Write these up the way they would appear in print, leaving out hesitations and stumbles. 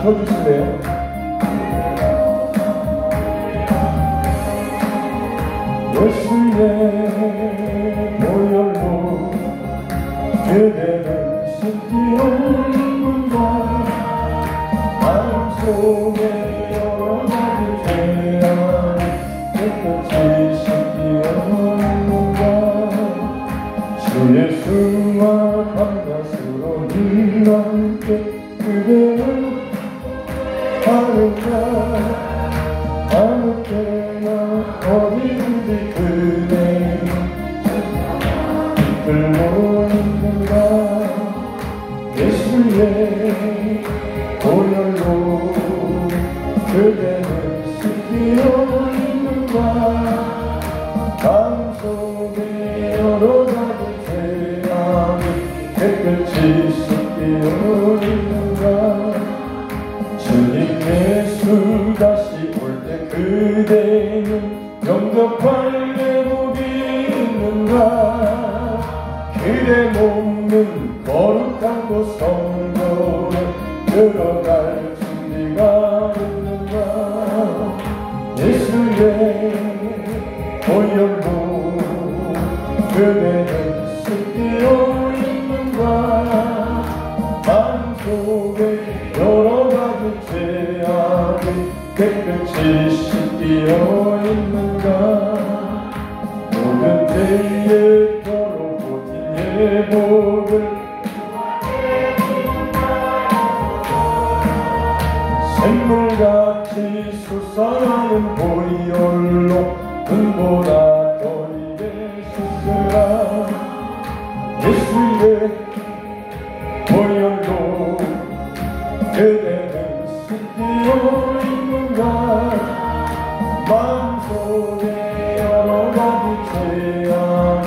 쳐주실래요? 예수의 보혈로 그대를 씻기는가 마음속에 여러 가지 죄악 깨끗이 씻기는가 주 예수와 밤낮으로 늘 함께 그대를 하는가 아무 때나 어디든지 그대 들고 있는가 예수의 보혈로 그대는 씻기어 있는가 마음속에 여러 가지 죄악이 깨끗이 씻기어 있는가 주님 예수 다시 올 때 그대는 영접할 내복이 있는가 그대 몸은 거룩한 곳 성도로 들어갈 준비가 있는가 예수의 보혈로 그대는 씻기어 있는가 마음속에 여러 가지 죄악이 깨끗이 씻기어 있는가 모든 죄의 표로 보진 예복을 샘물같이 솟아나는 보혈로 눈보라 너희의 씻으라 예수의 보혈로 그대는 씻기어 있는가 마음속에 여러 가지 죄악이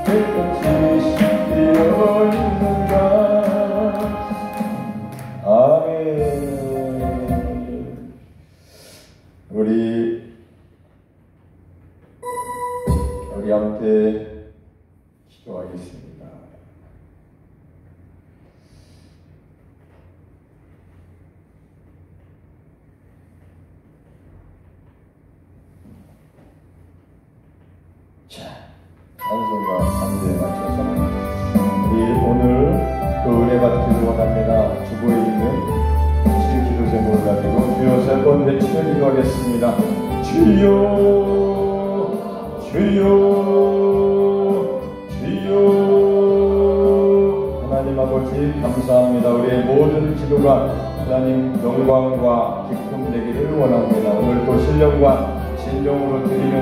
깨끗이 씻기어 있는가 아멘. 우리 함께 기도하겠습니다. 자, 찬송과 감사에 맞춰서 우리 오늘 그 은혜 받기를 원합니다. 주보에 있는 기도 제목을 가지고 주여 세 번 외치며 기도하겠습니다. 주여 주여 주여 하나님 아버지 감사합니다. 우리의 모든 기도가 하나님 영광과 기쁨 되기를 원합니다. 오늘도 신령과 진정으로 드리는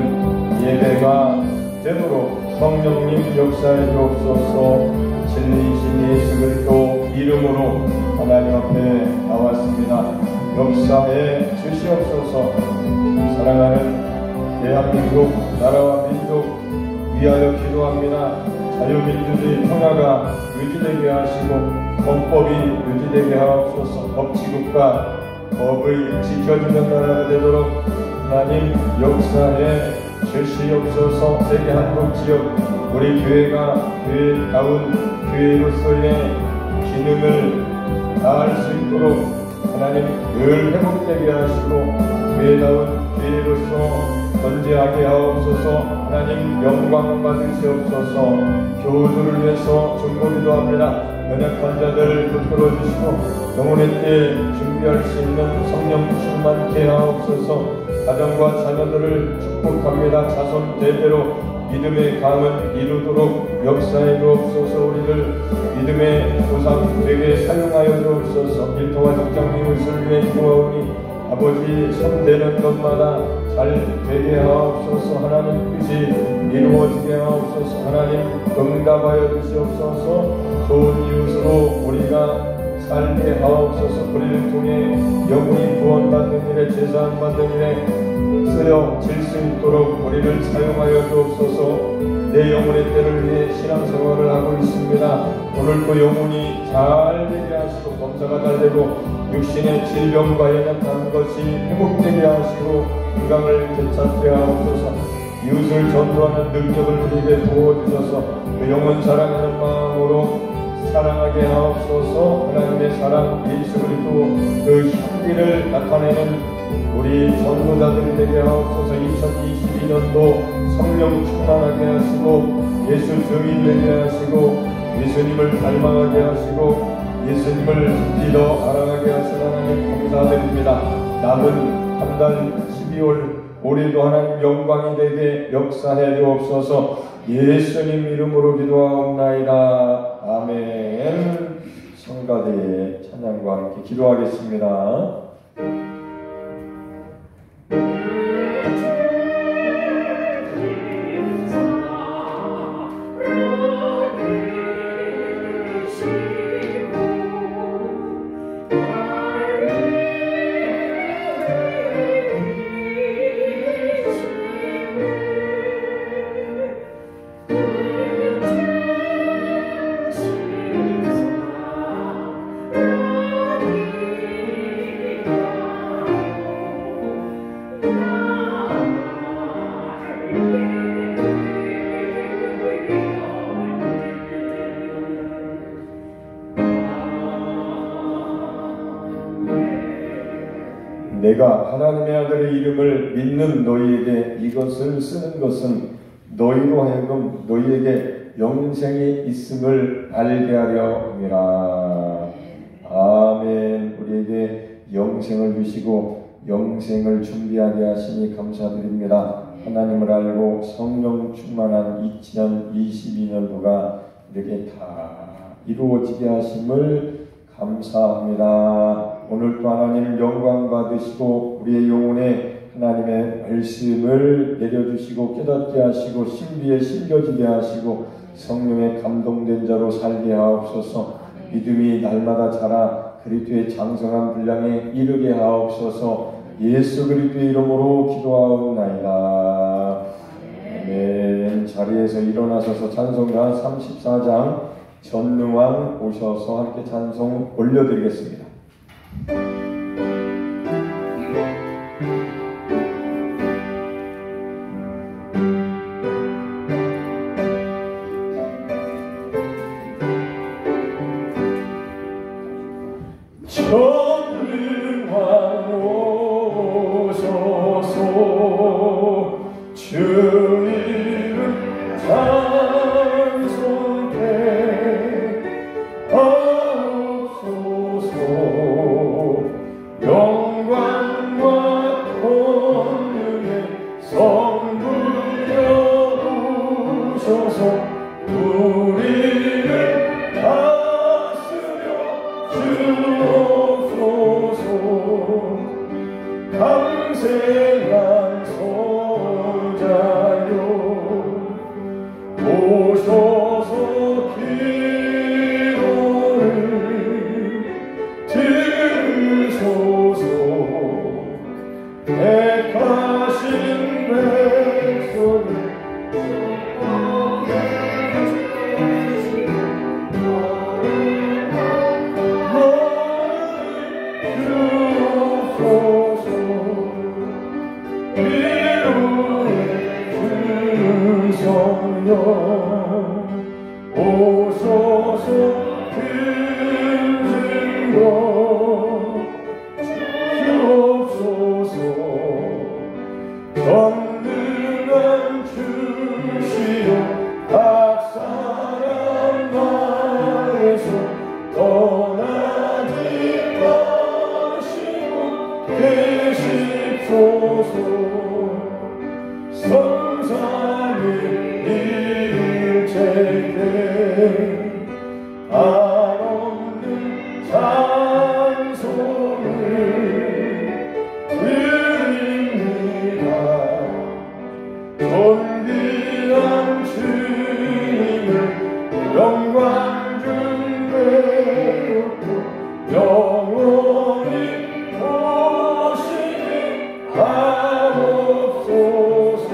예배가 되도록 성령님 역사해 주옵소서. 진리이신 예수 그리스도 이름으로 하나님 앞에 나왔습니다. 역사해 주시옵소서. 사랑하는 대한민국 나라와 민족 위하여 기도합니다. 자유민주주의 평화가 유지되게 하시고 헌법이 유지되게 하옵소서. 법치국가 법을 지켜주는 나라가 되도록 하나님 역사해 주시옵소서. 세계 한국 지역 우리 교회가 교회다운 교회로서의 기능을 다할 수 있도록 하나님 늘 회복되게 하시고 교회다운 교회로서 건재하게 하옵소서. 하나님 영광 받으시옵소서. 교우들을 위해서 중보기도 합니다. 연약한 자들을 붙들어 주시고 영혼의 때 준비할 수 있는 성령 충만케 하옵소서. 가정과 자녀들을 축복합니다. 자손 대대로 믿음의 강을 이루도록 역사해 주옵소서. 우리를 믿음의 보상 되게 사용하여 주옵소서. 일터와 직장 이웃을 위해 기도하오니 아버지 손대는 것마다 잘 되게 하옵소서. 하나님 뜻이 이루어지게 하옵소서. 하나님 응답하여 주시옵소서. 좋은 이웃으로 우리가 살게 하옵소서. 우리를 통해 영혼이 구원받는 일에 제사받는 일에 쓰여 질 수 있도록 우리를 사용하여 주옵소서. 내 영혼의 때를 위해 신앙생활을 하고 있습니다. 오늘도 영혼이 잘 되게 하시고 검사가 잘 되고 육신의 질병과 연약한 것이 회복되게 하시고 건강을 되찾게 하옵소서. 이웃을 전도하는 능력을 우리에게 부어주셔서 그 영혼 사랑하는 마음으로 사랑하게 하옵소서. 하나님의 사랑 예수 그리스도 그 향기를 나타내는 우리 전도자들이 되게 하옵소서. 2022년도 성령 충만하게 하시고 예수 증인 되게 하시고 예수님을 닮아가게 하시고 예수님을 깊이 더 알아가게 하시는 하나님 감사드립니다. 남은 한 달 12월 올해도 하나님 영광이 되게 역사해 주옵소서. 예수님 이름으로 기도하옵나이다. 아멘. 성가대의 찬양과 함께 기도하겠습니다. 내가 하나님의 아들의 이름을 믿는 너희에게 이것을 쓰는 것은 너희로 하여금 너희에게 영생이 있음을 알게 하려 함이라. 아멘. 우리에게 영생을 주시고 영생을 준비하게 하시니 감사드립니다. 하나님을 알고 성령 충만한 2022년도가 이렇게 다 이루어지게 하심을 감사합니다. 오늘도 하나님 영광 받으시고 우리의 영혼에 하나님의 말씀을 내려주시고 깨닫게 하시고 신비에 심겨지게 하시고 성령에 감동된 자로 살게 하옵소서. 믿음이 날마다 자라 그리스도의 장성한 분량에 이르게 하옵소서. 예수 그리스도의 이름으로 기도하옵나이다. 아멘. 자리에서 일어나셔서 찬송가 34장 전능왕 오셔서 함께 찬송 올려드리겠습니다. 전능왕 오셔서 주 이름 찬송해 하옵소서. 영광과 권능의 성부여 오셔서 우리를 다스려 주옵소서. 강생한 성자여 오셔서 기도를 들으소서. 택하신 백성을 오소서 큰 증거 주옵소서. 전능한 주시오 각 사람 나에서 떠나지 마시고 계시소서. 성삼위 일체되 한없는 찬송을 드립니다. 존귀한 주님을 영광 중배우고 영원히 보시니 하옵소서.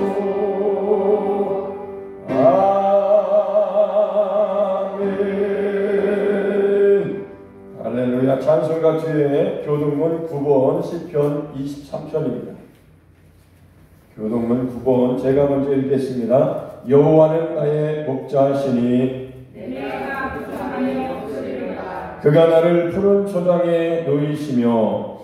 찬송가 뒤에 교동문 9번 시편 23편입니다. 교동문 9번 제가 먼저 읽겠습니다. 여호와는 나의 목자시니 내가 구속하며 그가 나를 푸른 초장에 놓이시며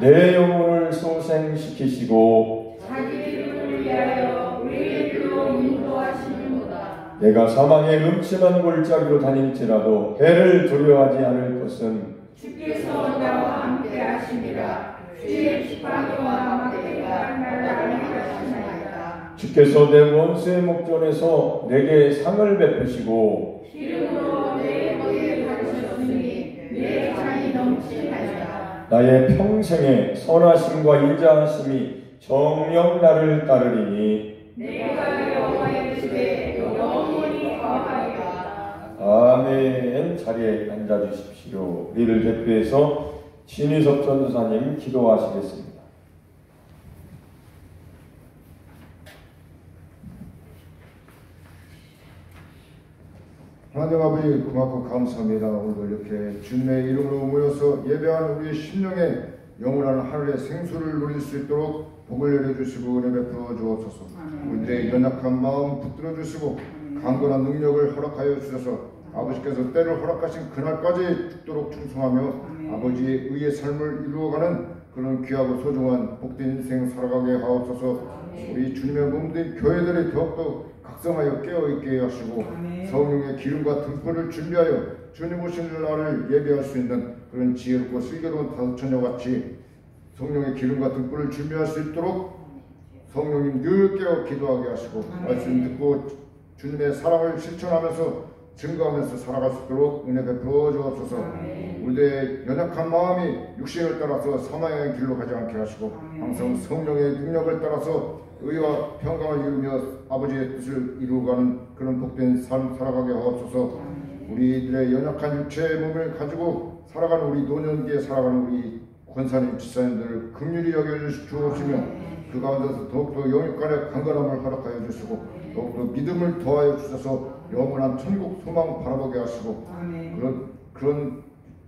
내 영혼을 소생시키시고 자기 이름을 위하여 우리의 길로 인도하시는도다. 내가 사망의 음침한 골짜기로 다닐지라도 해를 두려워하지 않을 것은 주께서 나와 함께 하시니라. 주의 지팡이와 막대가 나를 안위하시나이다. 주께서 내 원수의 목전에서 내게 상을 베푸시고 기름으로 내 머리에 바르셨으니 내 잔이 넘치나이다. 나의 평생에 선하심과 인자하심이 정녕 나를 따르리니 내가 여호와의 집에 영원히 거하리라. 아멘. 자리에 앉아주십시오. 우리를 대표해서 진희섭 전도사님 기도하시겠습니다. 하나님 아버지 고맙고 감사합니다. 오늘도 이렇게 주님의 이름으로 모여서 예배한 우리의 심령에 영원한 하늘의 생수를 누릴 수 있도록 복을 내려주시고 은혜 베풀어 주옵소서. 우리들의 연약한 마음 붙들어 주시고 강건한 능력을 허락하여 주셔서 아버지께서 때를 허락하신 그날까지 죽도록 충성하며 아버지의 의의 삶을 이루어가는 그런 귀하고 소중한 복된 인생 살아가게 하옵소서. 우리 주님의 몸된 교회들이 더욱더 각성하여 깨어있게 하시고 성령의 기름과 등불을 준비하여 주님 오시는 날을 예배할 수 있는 그런 지혜롭고 슬기로운 다섯처녀같이 성령의 기름과 등불을 준비할 수 있도록 성령님 늘 깨어 기도하게 하시고 말씀 듣고 주님의 사랑을 실천하면서 증거하면서 살아갈 수 있도록 은혜 베풀어 주옵소서. 우리의 연약한 마음이 육신을 따라서 사망의 길로 가지 않게 하시고 항상 성령의 능력을 따라서 의와 평강을 이루며 아버지의 뜻을 이루어가는 그런 복된 삶 살아가게 하옵소서. 우리들의 연약한 육체의 몸을 가지고 살아가는 우리 노년기에 살아가는 우리 권사님, 지사님들을 긍휼히 여겨주시며 그 가운데서 더욱더 영육간의 강건함을 허락하여 주시고 더욱더 믿음을 더하여 주셔서 영원한 천국 소망 바라보게 하시고 그런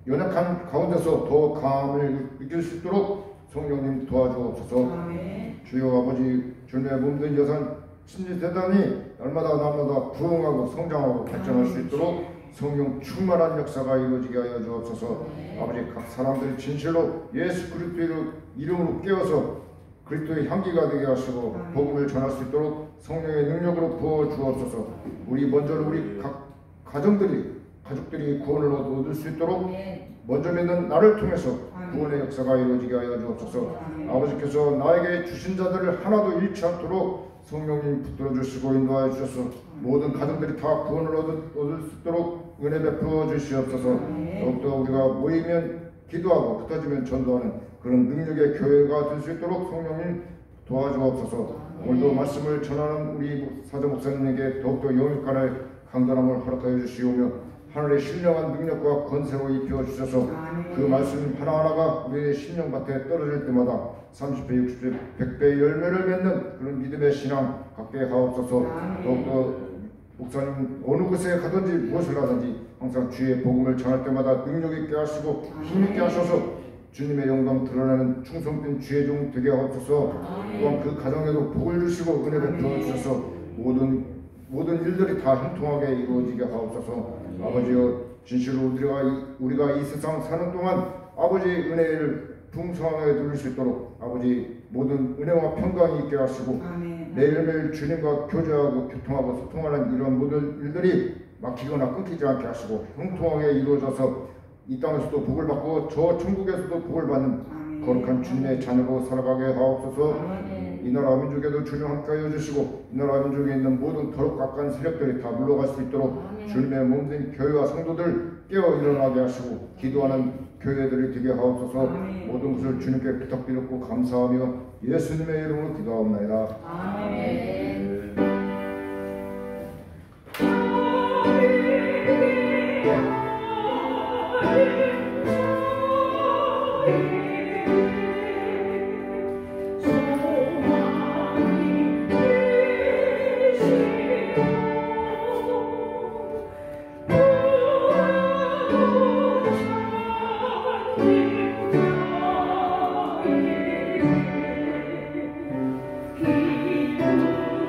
연약한 가운데서 더 강함을 느낄 수 있도록 성령님 도와주옵소서. 주여 아버지 주님의 몸된 여산 심리대단이 날마다 부흥하고 성장하고 발전할 수 있도록 성령 충만한 역사가 이루어지게 하여 주옵소서. 아버지 각 사람들이 진실로 예수 그리스도의 이름으로 깨어서 그리스도의 향기가 되게 하시고 복음을 전할 수 있도록 성령의 능력으로 부어 주옵소서. 우리 먼저는 우리 각 가족들이 구원을 얻을 수 있도록 먼저 믿는 나를 통해서 구원의 역사가 이루어지게 하여 주옵소서. 아버지께서 나에게 주신 자들을 하나도 잃지 않도록 성령님 붙들어 주시고 인도하여 주셔서 모든 가정들이 다 구원을 얻을 수 있도록 은혜 베풀어 주시옵소서. 더욱더 우리가 모이면 기도하고 흩어지면 전도하는 그런 능력의 교회가 될 수 있도록 성령님 도와주옵소서. 오늘도 말씀을 전하는 우리 사도 목사님에게 더욱더 영육간의 강건함을 허락하여 주시오며 하늘의 신령한 능력과 권세로 입혀 주셔서 그 말씀 하나하나가 우리의 심령밭에 떨어질 때마다 30배, 60배, 100배 열매를 맺는 그런 믿음의 신앙 갖게 하옵소서. 더욱더 목사님 어느 곳에 가든지 무엇을 하든지 항상 주의 복음을 전할 때마다 능력 있게 하시고 힘 있게 하셔서 주님의 영광 드러나는 충성된 주의 종 되게 하옵소서. 또한 그 가정에도 복을 주시고 은혜 베풀어 주셔서 모든 일들이 다 형통하게 이루어지게 하옵소서. 아버지여 진실로 우리가 이 세상 사는 동안 아버지의 은혜를 풍성하게 누릴 수 있도록 아버지 모든 은혜와 평강이 있게 하시고 매일매일 주님과 교제하고 교통하고 소통하는 이런 모든 일들이 막히거나 끊기지 않게 하시고 형통하게 이루어져서 이 땅에서도 복을 받고 저 천국에서도 복을 받는 거룩한 주님의 자녀로 살아가게 하옵소서. 이 나라 민족에도 주님 함께하여 주시고 이 나라 민족에 있는 모든 더럽고 악한 세력들이 다 물러갈 수 있도록 주님의 몸된 교회와 성도들 깨어 일어나게 하시고 기도하는 교회들이 되게 하옵소서. 모든 것을 주님께 부탁드렸고 감사하며 예수님의 이름으로 기도하옵나이다. 아멘.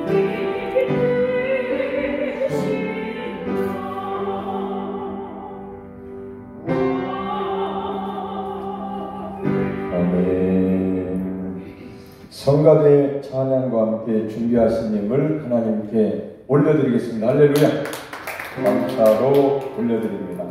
기쁨이 성가대 찬양과 함께 준비하신 예물 하나님께 올려드리겠습니다. 할렐루야. 감사로 올려드립니다.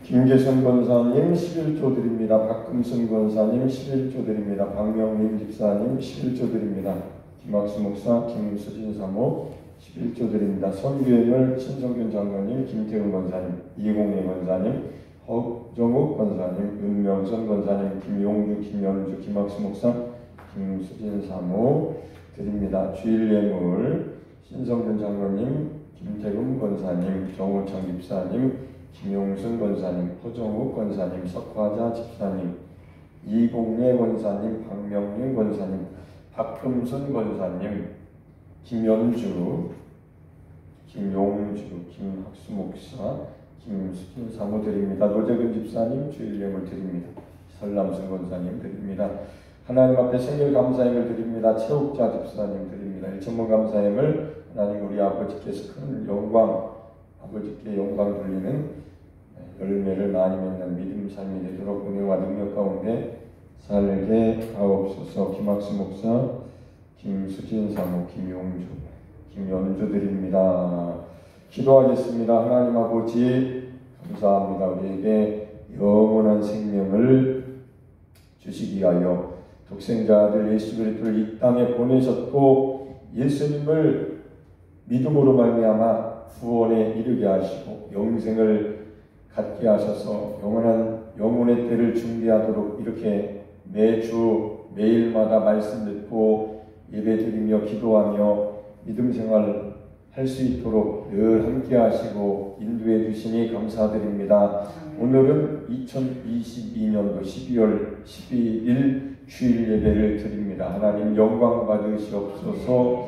김계선 권사님 11조 드립니다. 박금순 권사님 11조 드립니다. 박명림 집사님 11조 드립니다. 김학수 목사, 김수진 사모 11조 드립니다. 선교회물 신성균 장로님, 김태훈 권사님, 이공희 권사님, 허정욱 권사님, 윤명선 권사님, 김용주, 김연주, 김학수 목사, 김수진 사모 드립니다. 주일예물 신성균 장로님, 김태훈 권사님, 정우창 집사님, 김용순 권사님, 허정욱 권사님, 석화자 집사님, 이공예 권사님, 박명림 권사님, 박금순 권사님, 김연주, 김용주, 김학수 목사, 김수진 사모 드립니다. 노재근 집사님 주일예물 드립니다. 설남순 권사님 드립니다. 하나님 앞에 생일 감사행을 드립니다. 최욱자 집사님 드립니다. 일천문 감사행을 하나님 우리 아버지께서 큰 영광, 아버지께 영광 돌리는 열매를 많이 맺는 믿음 삶이 되도록 은혜와 능력 가운데 살게 하옵소서. 김학수 목사, 김수진 사모, 김용주, 김연주 드립니다. 기도하겠습니다. 하나님 아버지 감사합니다. 우리에게 영원한 생명을 주시기 위하여 독생자 아들 예수 그리스도를 이 땅에 보내셨고 예수님을 믿음으로 말미암아 구원에 이르게 하시고 영생을 갖게 하셔서 영혼의 때를 준비하도록 이렇게 매주 매일마다 말씀 듣고 예배드리며 기도하며 믿음 생활 할 수 있도록 늘 함께 하시고 인도해 주시니 감사드립니다. 오늘은 2022년도 12월 12일 주일 예배를 드립니다. 하나님 영광 받으시옵소서.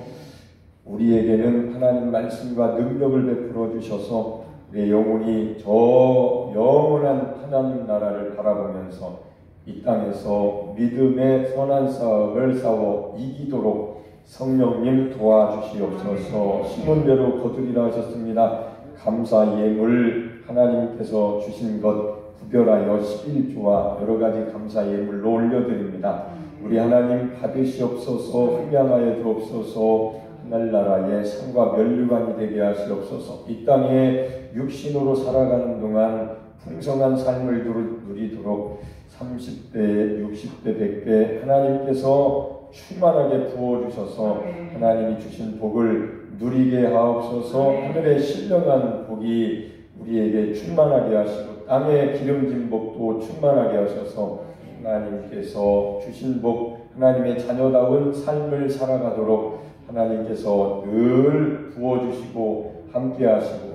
우리에게는 하나님 말씀과 능력을 베풀어 주셔서 우리의 영혼이 저 영원한 하나님 나라를 바라보면서 이 땅에서 믿음의 선한 싸움을 싸워 이기도록 성령님 도와주시옵소서. 심은 대로 거두리라 하셨습니다. 감사 예물 하나님께서 주신 것 구별하여 11조와 여러 가지 감사 예물로 올려드립니다. 우리 하나님 받으시옵소서. 흠양하여 주옵소서. 하늘나라의 상과 면류관이 되게 하시옵소서. 이 땅에 육신으로 살아가는 동안 풍성한 삶을 누리도록 30배, 60배, 100배 하나님께서 충만하게 부어주셔서 하나님이 주신 복을 누리게 하옵소서. 하늘의 신령한 복이 우리에게 충만하게 하시고 땅의 기름진 복도 충만하게 하셔서 하나님께서 주신 복, 하나님의 자녀다운 삶을 살아가도록 하나님께서 늘 부어주시고 함께하시고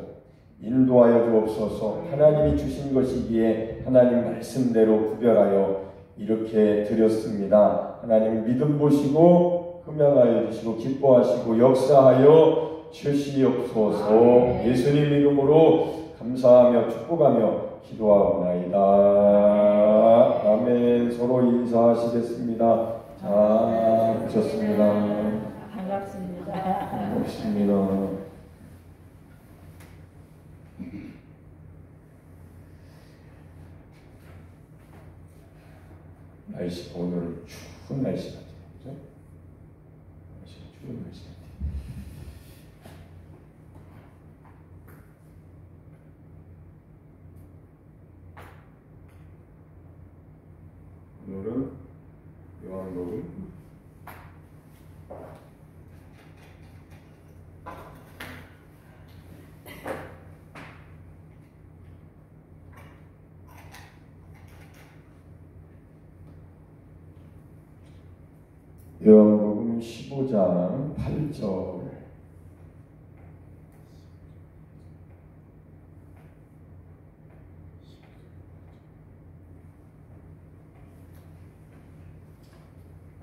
인도하여 주옵소서. 하나님이 주신 것이기에 하나님 말씀대로 구별하여 이렇게 드렸습니다. 하나님 믿음 보시고 흠양하여 주시고 기뻐하시고 역사하여 주시옵소서. 예수님 이름으로 감사하며 축복하며 기도하옵나이다. 아멘. 서로 인사하시겠습니다. 자, 오셨습니다. 반갑습니다. 반갑습니다. 날씨가 오늘 추운 날씨 같아요. 그죠? 날씨가 추운 날씨 같아요. 오늘은 요한복음 요한복음 15장 8절.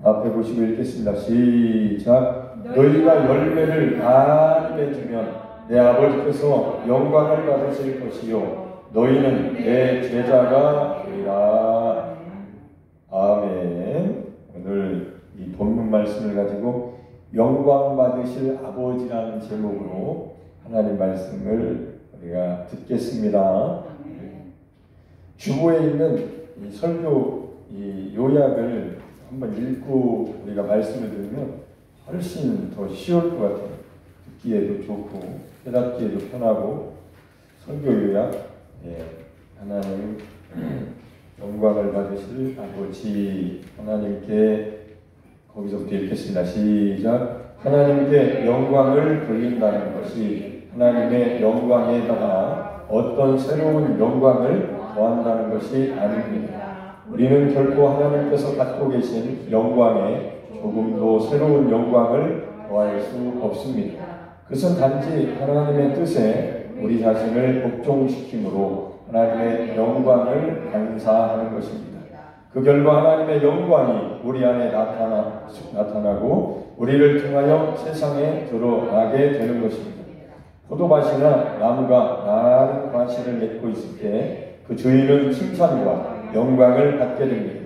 앞에 보시고 읽겠습니다. 시작. 너희가 열매를 많이 맺으면 내 아버지께서 영광을 받으실 것이요 너희는 내 제자가 되리라. 아멘. 오늘 이 본문 말씀을 가지고 영광 받으실 아버지라는 제목으로 하나님 말씀을 우리가 듣겠습니다. 주보에 있는 이 설교 이 요약을 한번 읽고 우리가 말씀을 들으면 훨씬 더 쉬울 것 같아요. 듣기에도 좋고 깨닫기에도 편하고. 설교 요약. 하나님 영광을 받으실 아버지 하나님께 거기서부터 읽겠습니다. 시작. 하나님께 영광을 돌린다는 것이 하나님의 영광에다가 어떤 새로운 영광을 더한다는 것이 아닙니다. 우리는 결코 하나님께서 갖고 계신 영광에 조금도 새로운 영광을 더할 수 없습니다. 그것은 단지 하나님의 뜻에 우리 자신을 복종시킴으로 하나님의 영광을 감사하는 것입니다. 그 결과 하나님의 영광이 우리 안에 나타나고 우리를 통하여 세상에 드러나게 되는 것입니다. 포도밭이나 나무가 많은 과실을 맺고 있을 때 그 주인은 칭찬과 영광을 받게 됩니다.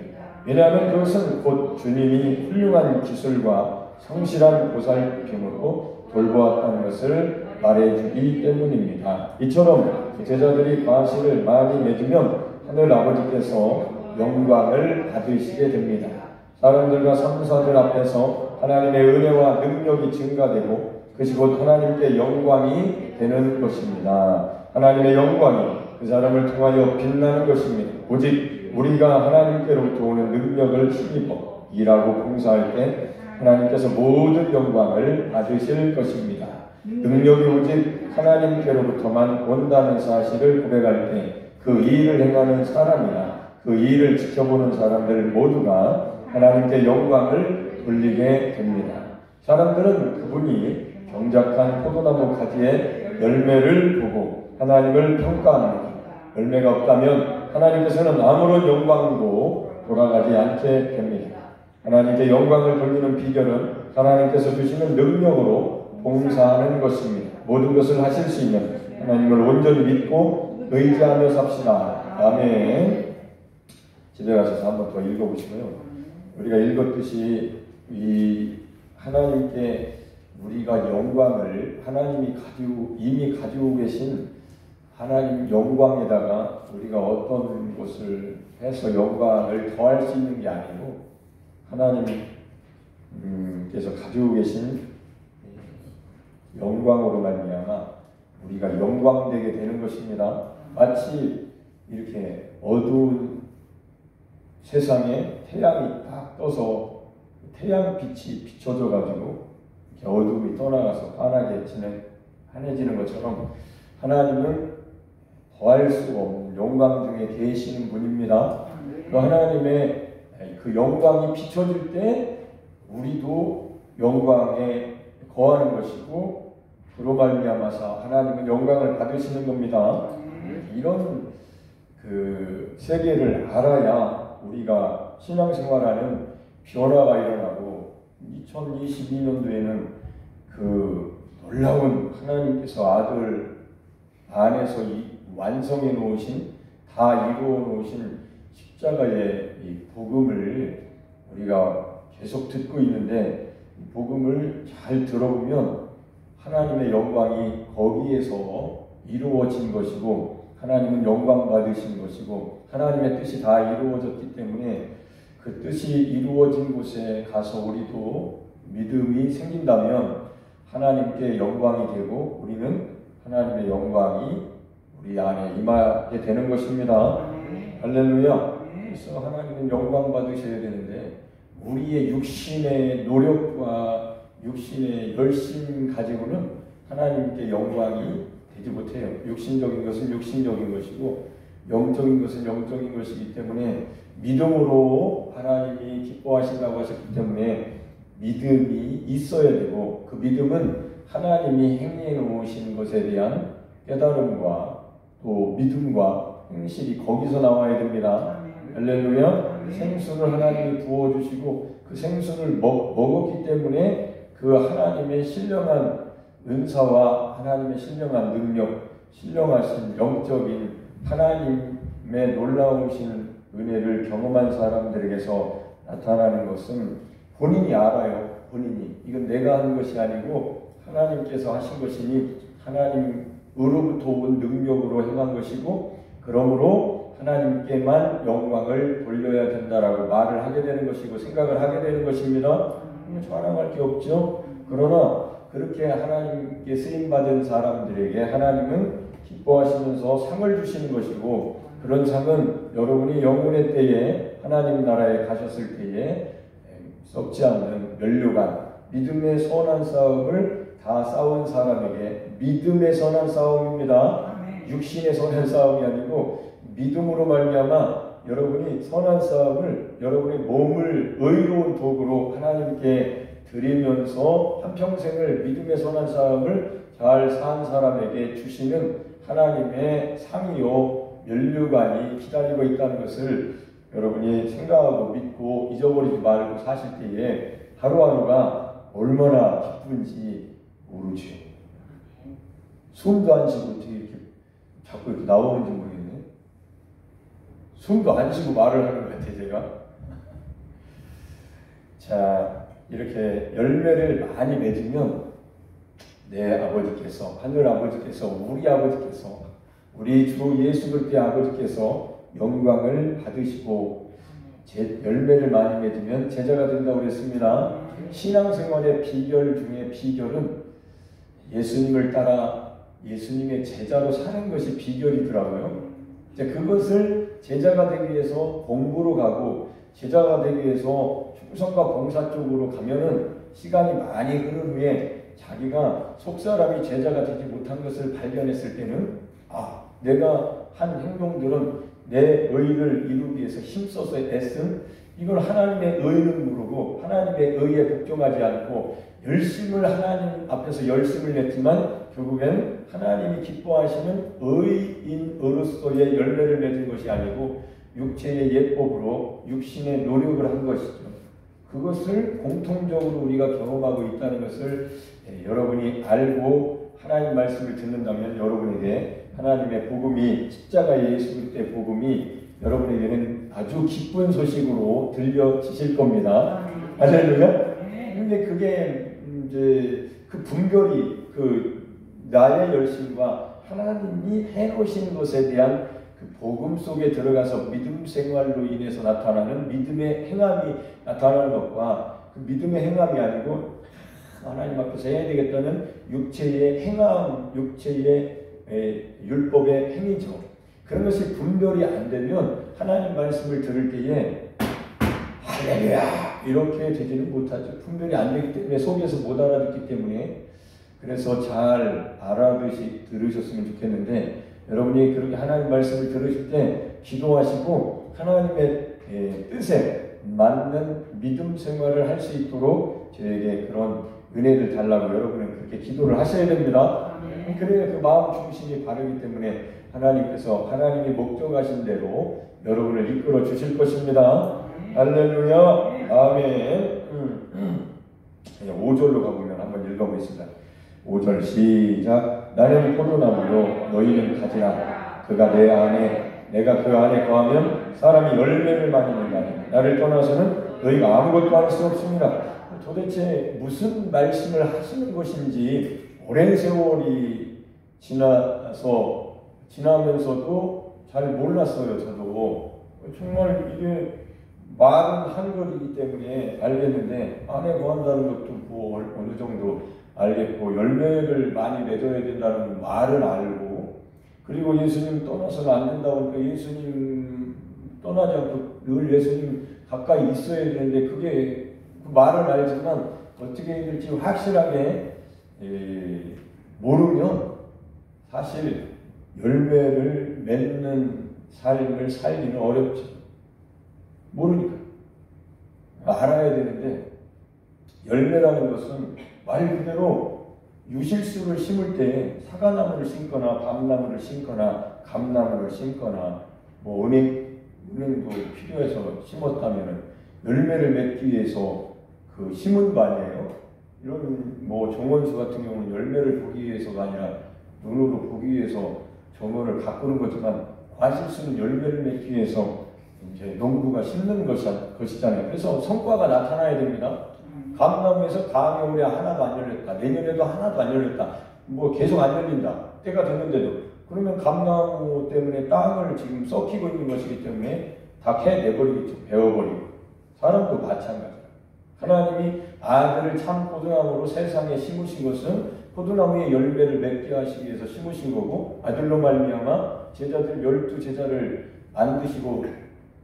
왜냐하면 그것은 곧 주님이 훌륭한 기술과 성실한 보살핌으로 돌보았다는 것을 말해주기 때문입니다. 이처럼 제자들이 과실을 많이 맺으면 하늘 아버지께서 영광을 받으시게 됩니다. 사람들과 성사들 앞에서 하나님의 은혜와 능력이 증가되고 그것이 곧 하나님께 영광이 되는 것입니다. 하나님의 영광이 그 사람을 통하여 빛나는 것입니다. 오직 우리가 하나님께로부터 오는 능력을 힘입어 일하고 봉사할 때 하나님께서 모든 영광을 받으실 것입니다. 능력이 오직 하나님께로부터만 온다는 사실을 고백할 때 그 일을 행하는 사람이나 그 일을 지켜보는 사람들 모두가 하나님께 영광을 돌리게 됩니다. 사람들은 그분이 경작한 포도나무 가지의 열매를 보고 하나님을 평가합니다. 열매가 없다면 하나님께서는 아무런 영광도 돌아가지 않게 됩니다. 하나님께 영광을 돌리는 비결은 하나님께서 주시는 능력으로 봉사하는 것입니다. 모든 것을 하실 수 있는 하나님을 온전히 믿고 의지하며 삽시다. 아멘. 집에 가셔서 한번 더 읽어보시고요. 우리가 읽었듯이 이 하나님께 우리가 영광을 하나님이 이미 가지고 계신 하나님 영광에다가 우리가 어떤 것을 해서 영광을 더할 수 있는 게 아니고 하나님께서 가지고 계신 영광으로 말미암아 우리가 영광되게 되는 것입니다. 마치 이렇게 어두운 세상에 태양이 딱 떠서 태양빛이 비춰져 가지고 이렇게 어둠이 떠나가서 환해지는 것처럼 하나님은 더할 수 없는 영광 중에 계시는 분입니다. 그 하나님의 그 영광이 비춰질 때 우리도 영광에 거하는 것이고 그로 말미암아서 하나님은 영광을 받으시는 겁니다. 이런 그 세계를 알아야 우리가 신앙생활하는 변화가 일어나고 2022년도에는 그 놀라운 하나님께서 아들 안에서 완성해 놓으신 다 이루어 놓으신 십자가의 이 복음을 우리가 계속 듣고 있는데 이 복음을 잘 들어보면 하나님의 영광이 거기에서 이루어진 것이고 하나님은 영광 받으신 것이고 하나님의 뜻이 다 이루어졌기 때문에 그 뜻이 이루어진 곳에 가서 우리도 믿음이 생긴다면 하나님께 영광이 되고 우리는 하나님의 영광이 우리 안에 임하게 되는 것입니다. 할렐루야. 그래서 하나님은 영광 받으셔야 되는데 우리의 육신의 노력과 육신의 열심 가지고는 하나님께 영광이 되지 못해요. 육신적인 것은 육신적인 것이고 영적인 것은 영적인 것이기 때문에 믿음으로 하나님이 기뻐하신다고 하셨기 때문에 믿음이 있어야 되고 그 믿음은 하나님이 행해 놓으신 것에 대한 깨달음과 또 믿음과 행실이 거기서 나와야 됩니다. 할렐루야. 생수를 하나님이 부어주시고 그 생수를 먹었기 때문에 그 하나님의 신령한 은사와 하나님의 신령한 능력, 신령하신 영적인 하나님의 놀라우신 은혜를 경험한 사람들에게서 나타나는 것은 본인이 알아요. 본인이. 이건 내가 하는 것이 아니고 하나님께서 하신 것이니 하나님으로부터 온 능력으로 행한 것이고 그러므로 하나님께만 영광을 돌려야 된다라고 말을 하게 되는 것이고 생각을 하게 되는 것입니다. 자랑할 게 없죠. 그러나 그렇게 하나님께 쓰임받은 사람들에게 하나님은 기뻐하시면서 상을 주시는 것이고 그런 상은 여러분이 영혼의 때에 하나님 나라에 가셨을 때에 썩지 않는 면류관 믿음의 선한 싸움을 다 싸운 사람에게 믿음의 선한 싸움입니다. 육신의 선한 싸움이 아니고 믿음으로 말미암아 여러분이 선한 싸움을 여러분의 몸을 의로운 도구로 하나님께 드리면서 한평생을 믿음의 선한 싸움을 잘 산 사람에게 주시는 하나님의 상이요 면류관이 기다리고 있다는 것을 여러분이 생각하고 믿고 잊어버리지 말고 사실 때에 하루하루가 얼마나 기쁜지 모르죠. 숨도 안 쉬고 어떻게 이렇게 자꾸 이렇게 나오는지 모르겠네. 숨도 안 쉬고 말을 하는 것 같아요, 제가. 자, 이렇게 열매를 많이 맺으면 내 아버지께서, 하늘 아버지께서, 우리 아버지께서, 우리 주 예수 그리스도의 아버지께서 영광을 받으시고 열매를 많이 맺으면 제자가 된다고 그랬습니다. 신앙생활의 비결 중에 비결은 예수님을 따라 예수님의 제자로 사는 것이 비결이더라고요. 이제 그것을 제자가 되기 위해서 공부로 가고 제자가 되기 위해서 충성과 봉사 쪽으로 가면은 시간이 많이 흐른 후에 자기가 속사람이 제자가 되지 못한 것을 발견했을 때는 내가 한 행동들은 내 의를 이루기 위해서 힘써서 애쓴 이걸 하나님의 의는 모르고 하나님의 의에 복종하지 않고 열심을 하나님 앞에서 열심을 냈지만 결국엔 하나님이 기뻐하시는 의인으로서의 열매를 맺은 것이 아니고 육체의 예법으로 육신의 노력을 한 것이죠. 그것을 공통적으로 우리가 경험하고 있다는 것을 여러분이 알고 하나님 말씀을 듣는다면 여러분에게 하나님의 복음이 십자가 예수 그리스도의 복음이 여러분에게는 아주 기쁜 소식으로 들려지실 겁니다. 할렐루야. 근데 그게 이제 그 분별이 그 나의 열심과 하나님이 해놓으신 것에 대한 그 복음 속에 들어가서 믿음 생활로 인해서 나타나는 믿음의 행함이 나타나는 것과 그 믿음의 행함이 아니고 하나님 앞에서 해야 되겠다는 육체의 행함, 육체의 율법의 행위죠. 그런 것이 분별이 안 되면 하나님 말씀을 들을 때에 할렐루야 이렇게 되지는 못하죠. 분별이 안 되기 때문에 속에서 못 알아듣기 때문에. 그래서 잘 들으셨으면 좋겠는데 여러분이 그렇게 하나님 말씀을 들으실 때 기도하시고 하나님의 뜻에 맞는 믿음 생활을 할 수 있도록 저에게 그런 은혜를 달라고 여러분은 그렇게 기도를 하셔야 됩니다. 그래야 그 마음 중심이 바르기 때문에 하나님께서 하나님이 목적하신 대로 여러분을 이끌어 주실 것입니다. 할렐루야. 아멘. 5절로 가보면 한번 읽어보겠습니다. 5절 시작. 나는 포도나무요 너희는 가지라. 그가 내 안에 내가 그 안에 거하면 사람이 열매를 많이 낸다니 나를 떠나서는 너희가 아무것도 할 수 없습니다. 도대체 무슨 말씀을 하시는 것인지 오랜 세월이 지나면서도 잘 몰랐어요. 저도 정말 이게 말은 한글이기 때문에 알겠는데 안에 거한다는 것도 뭐 어느 정도 알겠고 열매를 많이 맺어야 된다는 말은 알고 그리고 예수님 떠나서는 안 된다고 하니까 예수님 떠나지 않고 늘 예수님 가까이 있어야 되는데 그게 그 말은 알지만 어떻게 해야 될지 확실하게 모르면 사실 열매를 맺는 삶을 살기는 어렵죠. 모르니까 알아야 되는데 열매라는 것은 말 그대로 유실수를 심을 때 사과나무를 심거나 밤나무를 심거나 감나무를 심거나 뭐 은행도 필요해서 심었다면 열매를 맺기 위해서 그 심은 거 아니에요. 이런 뭐 정원수 같은 경우는 열매를 보기 위해서가 아니라 눈으로 보기 위해서 정원을 가꾸는 거지만 과실수는 열매를 맺기 위해서 이제 농부가 심는 것이잖아요. 그래서 성과가 나타나야 됩니다. 감나무에서 다음에 올해 하나도 안 열렸다. 내년에도 하나도 안 열렸다. 뭐 계속 안 열린다. 때가 됐는데도. 그러면 감나무 때문에 땅을 지금 썩히고 있는 것이기 때문에 다 캐내버리겠죠. 베어버리고. 사람도 마찬가지다. 하나님이 아들을 참 포도나무로 세상에 심으신 것은 포도나무의 열매를 맺게 하시기 위해서 심으신 거고 아들로 말미암아 제자들 12제자를 만드시고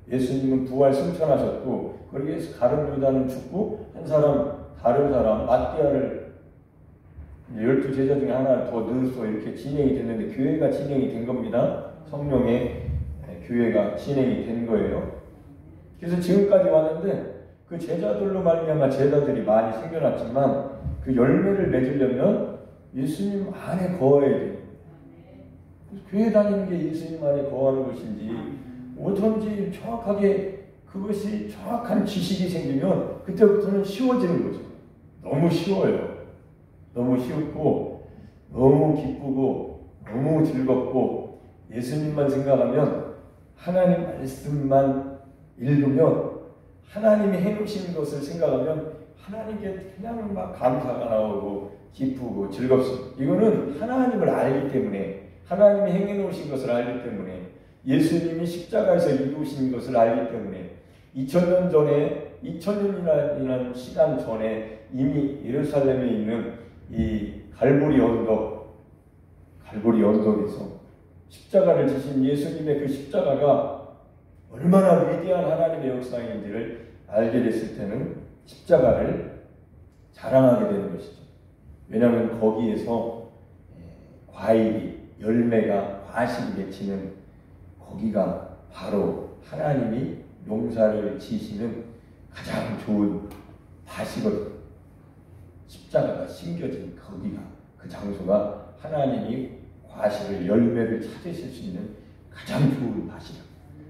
예수님은 부활 승천하셨고 거기에서 가룟 유다는 죽고 다른 사람 마띠아를 12제자 중에 하나 더 넣어서 이렇게 진행이 됐는데 교회가 진행이 된 겁니다. 성령의 교회가 진행이 된 거예요. 그래서 지금까지 왔는데 그 제자들로 말미암아 제자들이 많이 생겨났지만 그 열매를 맺으려면 예수님 안에 거해야 돼요. 교회 다니는 게 예수님 안에 거하는 것인지 어쩐지 정확하게 그것이 정확한 지식이 생기면 그때부터는 쉬워지는 거죠. 너무 쉬워요. 너무 쉽고 너무 기쁘고 너무 즐겁고 예수님만 생각하면 하나님 말씀만 읽으면 하나님이 해놓으신 것을 생각하면 하나님께 그냥 막 감사가 나오고 기쁘고 즐겁습니다. 이거는 하나님을 알기 때문에 하나님이 행해놓으신 것을 알기 때문에 예수님이 십자가에서 이루신 것을 알기 때문에 2000년 전에 2000년이라는 시간 전에 이미 예루살렘에 있는 이 갈보리 언덕에서 십자가를 지신 예수님의 그 십자가가 얼마나 위대한 하나님의 역사인지를 알게 됐을 때는 십자가를 자랑하게 되는 것이죠. 왜냐하면 거기에서 과일이 열매가 과실이 맺히는 거기가 바로 하나님이 농사를 지시는 가장 좋은 밭이거든요. 십자가가 심겨진 거기가 그 장소가 하나님이 과실을 열매를 찾으실 수 있는 가장 좋은 밭이다.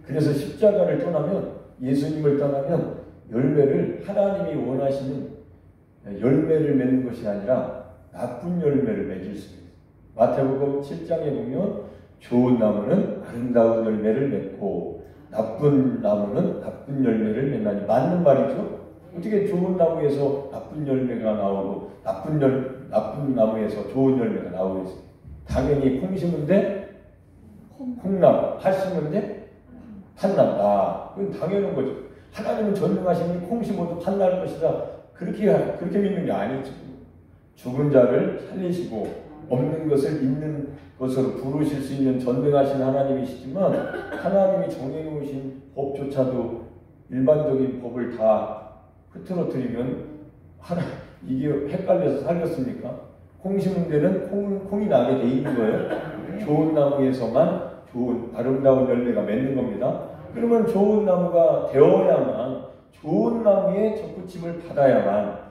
그래서 십자가를 떠나면 예수님을 떠나면 열매를 하나님이 원하시는 열매를 맺는 것이 아니라 나쁜 열매를 맺을 수 있어요. 마태복음 7장에 보면 좋은 나무는 아름다운 열매를 맺고 나쁜 나무는 나쁜 열매를 맺나니, 맞는 말이죠. 어떻게 좋은 나무에서 나쁜 열매가 나오고 나쁜 나무에서 좋은 열매가 나오겠어요? 당연히 콩 심은 데 콩나무, 팥 심은 데 팥난다. 그건 당연한 거죠. 하나님은 전능하시니 콩 심어도 팥 날 것이다. 그렇게 믿는 게 아니죠. 죽은 자를 살리시고 없는 것을 있는 것으로 부르실 수 있는 전능하신 하나님이시지만, 하나님이 정해놓으신 법조차도 일반적인 법을 다 흐트러뜨리면 이게 헷갈려서 살렸습니까? 콩 심은 데는 콩이 나게 돼 있는 거예요. 좋은 나무에서만 좋은 아름다운 열매가 맺는 겁니다. 그러면 좋은 나무가 되어야만, 좋은 나무에 젖붙임을 받아야만,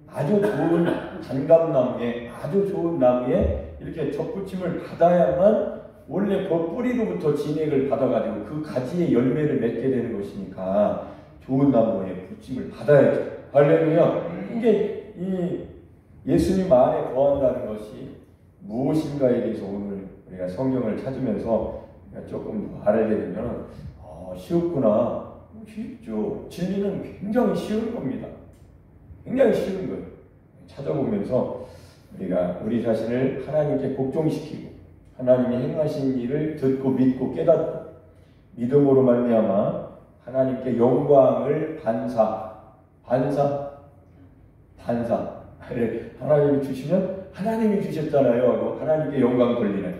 아주 좋은 단감나무에, 아주 좋은 나무에 이렇게 젖붙임을 받아야만 원래 그 뿌리로부터 진액을 받아가지고 그 가지의 열매를 맺게 되는 것이니까 좋은 나무에 붙임을 받아야죠. 할렐루야. 이게 이 예수님 안에 거한다는 것이 무엇인가에 대해서 오늘 우리가 성경을 찾으면서 조금 더 알게 되면 쉬웠구나. 쉽죠. 진리는 굉장히 쉬운 겁니다. 굉장히 쉬운 거예요. 찾아보면서 우리가 우리 자신을 하나님께 복종시키고 하나님이 행하신 일을 듣고 믿고 깨닫고 믿음으로 말미암아 하나님께 영광을 하나님이 주시면 하나님이 주셨잖아요 하고 하나님께 영광 돌리는,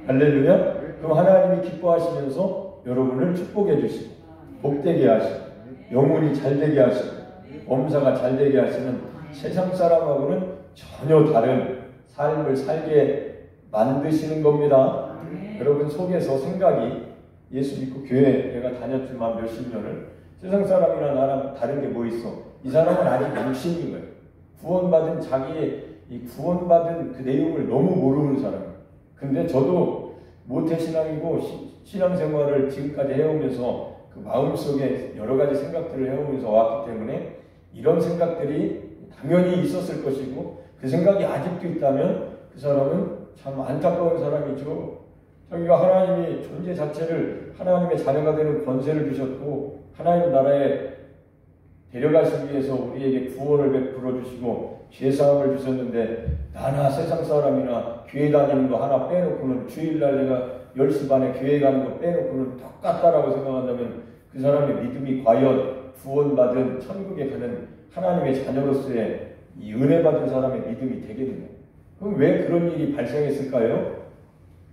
할렐루야. 그럼 하나님이 기뻐하시면서 여러분을 축복해 주시고 복되게 하시고 영혼이 잘되게 하시고 범사가 잘되게 하시는 세상 사람하고는 전혀 다른 삶을 살게 만드시는 겁니다. 여러분 속에서 생각이, 예수 믿고 교회 내가 다녔지만 몇십 년을, 세상 사람이나 나랑 다른 게 뭐 있어? 이 사람은 아직 육신인 거예요. 구원받은 자기의 이 구원받은 그 내용을 너무 모르는 사람이에요. 근데 저도 모태신앙이고 신앙생활을 지금까지 해오면서 그 마음속에 여러 가지 생각들을 해오면서 왔기 때문에 이런 생각들이 당연히 있었을 것이고, 그 생각이 아직도 있다면 그 사람은 참 안타까운 사람이죠. 자기가 하나님이 존재 자체를 하나님의 자녀가 되는 권세를 주셨고 하나님 나라에 데려가시기 위해서 우리에게 구원을 베풀어 주시고 죄사함을 주셨는데, 나나 세상 사람이나 교회 다니는 거 하나 빼놓고는, 주일날 내가 10시 반에 교회 가는 거 빼놓고는 똑같다라고 생각한다면 그 사람의 믿음이 과연 구원받은 천국에 가는 하나님의 자녀로서의 이 은혜 받은 사람의 믿음이 되겠느냐? 그럼 왜 그런 일이 발생했을까요?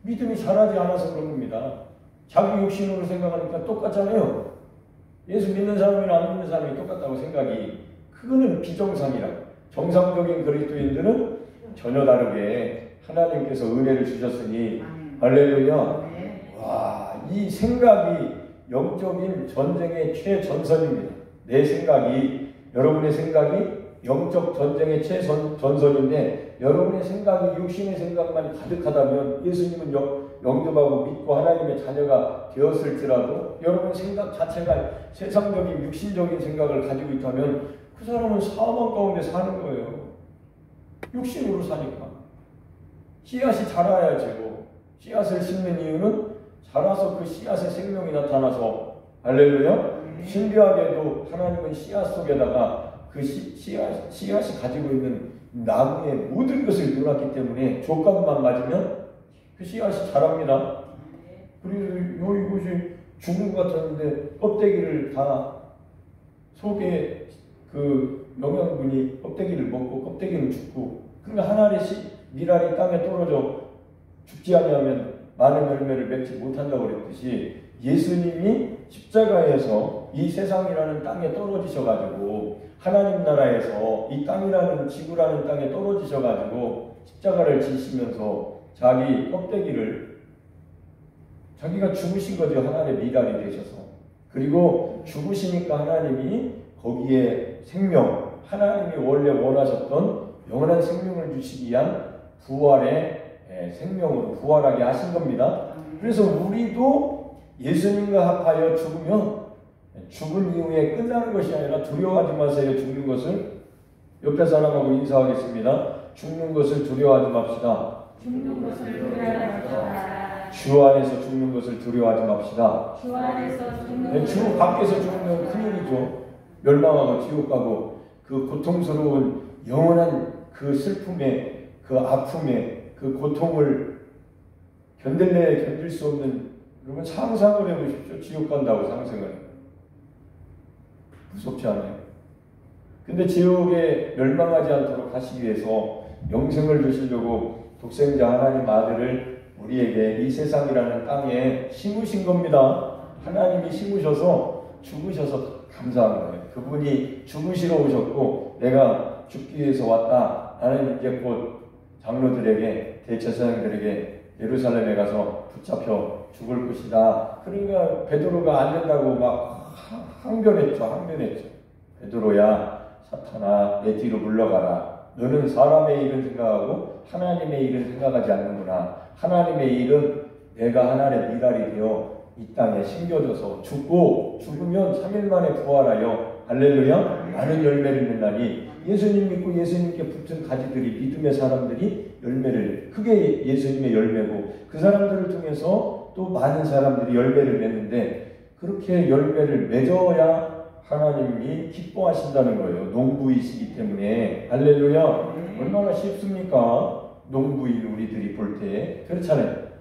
믿음이 자라지 않아서 그런 겁니다. 자기 육신으로 생각하니까 똑같잖아요. 예수 믿는 사람이나 안 믿는 사람이 똑같다고 생각이, 그거는 비정상이라고. 정상적인 그리스도인들은 전혀 다르게 하나님께서 은혜를 주셨으니, 할렐루야. 와, 이 생각이 영적인 전쟁의 최전선입니다. 내 생각이, 여러분의 생각이 영적 전쟁의 최전선인데, 여러분의 생각이 육신의 생각만 가득하다면 예수님은 영접하고 믿고 하나님의 자녀가 되었을지라도 여러분 생각 자체가 세상적인 육신적인 생각을 가지고 있다면 그 사람은 사망 가운데 사는 거예요. 육신으로 사니까. 씨앗이 자라야죠. 씨앗을 심는 이유는 자라서 그 씨앗의 생명이 나타나서, 할렐루야. 신비하게도 하나님은 씨앗 속에다가 그 씨앗이 가지고 있는 나무의 모든 것을 놓았기 때문에 조건만 맞으면 그 씨앗이 자랍니다. 그리고 이것이 죽은 것 같았는데 껍데기를 다, 속에 그 영양분이 껍데기를 먹고 껍데기는 죽고, 그러니까 하나의 밀알이 땅에 떨어져 죽지 아니하면 많은 열매를 맺지 못한다고 그랬듯이, 예수님이 십자가에서 이 세상이라는 땅에 떨어지셔가지고 하나님 나라에서 이 땅이라는 지구라는 땅에 떨어지셔가지고 십자가를 지시면서 자기 껍데기를, 자기가 죽으신 거죠. 하나님의 미랄이 되셔서. 그리고 죽으시니까 하나님이 거기에 생명, 하나님이 원래 원하셨던 영원한 생명을 주시기 위한 부활의 생명으로 부활하게 하신 겁니다. 그래서 우리도 예수님과 합하여 죽으면 죽은 이후에 끝나는 것이 아니라 두려워하지 마세요. 죽는 것을. 옆에 사람하고 인사하겠습니다. 죽는 것을 두려워하지 맙시다. 죽는 것을 두려워하지 맙시다. 주 안에서 죽는 것을 두려워하지 맙시다. 주 안에서 죽는 주 밖에서 죽으면 큰일이죠. 멸망하고 지옥 가고 그 고통스러운 영원한 그 슬픔에 그 아픔에 그 고통을 견딜 수 없는, 여러분 상상을 해보십시오. 지옥 간다고 상상을. 무섭지 않아요? 근데 지옥에 멸망하지 않도록 하시기 위해서 영생을 주시려고 독생자 하나님 아들을 우리에게 이 세상이라는 땅에 심으신 겁니다. 하나님이 심으셔서 죽으셔서 감사한 거예요. 그분이 죽으시러 오셨고 내가 죽기 위해서 왔다. 나는 이제 곧 장로들에게 대제사장들에게 예루살렘에 가서 붙잡혀 죽을 것이다. 그러니까 베드로가 안 된다고 막 항변했죠. 베드로야, 사탄아, 내 뒤로 물러가라. 너는 사람의 일은 생각하고 하나님의 일은 생각하지 않는구나. 하나님의 일은 내가 하나님의 미랄이 되어 이 땅에 심겨져서 죽으면 3일 만에 부활하여 할렐루야 많은 열매를 맺나니, 예수님 믿고 예수님께 붙은 가지들이, 믿음의 사람들이 열매를, 크게 예수님의 열매고 그 사람들을 통해서 또 많은 사람들이 열매를 맺는데, 그렇게 열매를 맺어야 하나님이 기뻐하신다는 거예요. 농부이시기 때문에. 할렐루야. 얼마나 쉽습니까? 농부인 우리들이 볼 때. 그렇잖아요.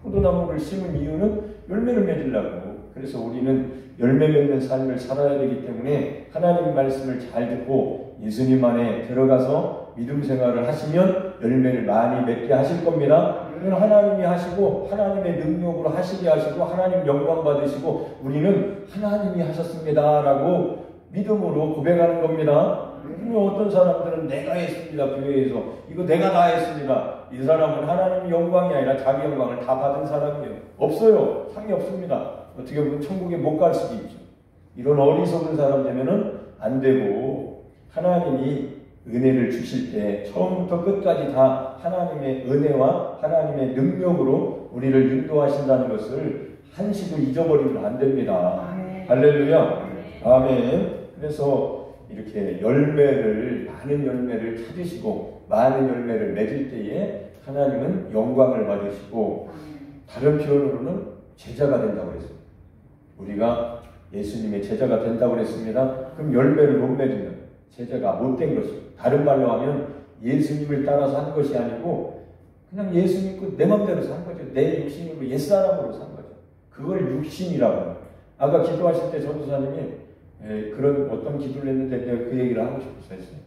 포도나무를 심은 이유는 열매를 맺으려고. 그래서 우리는 열매 맺는 삶을 살아야 되기 때문에 하나님 말씀을 잘 듣고 예수님 안에 들어가서 믿음 생활을 하시면 열매를 많이 맺게 하실 겁니다. 그건 하나님이 하시고 하나님의 능력으로 하시게 하시고 하나님 영광 받으시고 우리는 하나님이 하셨습니다 라고 믿음으로 고백하는 겁니다. 어떤 사람들은 내가 했습니다. 교회에서 이거 내가 다 했습니다. 이 사람은 하나님 영광이 아니라 자기 영광을 다 받은 사람이에요. 없어요. 상이 없습니다. 어떻게 보면 천국에 못 갈 수도 있죠. 이런 어리석은 사람 되면은 안 되고, 하나님이 은혜를 주실 때 처음부터 끝까지 다 하나님의 은혜와 하나님의 능력으로 우리를 인도하신다는 것을 한시도 잊어버리면 안 됩니다. 할렐루야. 아멘. 그래서 이렇게 많은 열매를 찾으시고 많은 열매를 맺을 때에 하나님은 영광을 받으시고, 다른 표현으로는 제자가 된다고 그랬습니다. 우리가 예수님의 제자가 된다고 그랬습니다. 그럼 열매를 못 맺으면 제자가 못된 것입니다. 다른 말로 하면 예수님을 따라서 한 것이 아니고 그냥 예수 믿고 내 맘대로 산 거죠. 내 육신으로 옛사람으로 산 거죠. 그걸 육신이라고 합니다. 아까 기도하실 때 전도사님이 그런 어떤 기도를 했는데 내가 그 얘기를 하고 싶어서 했어요.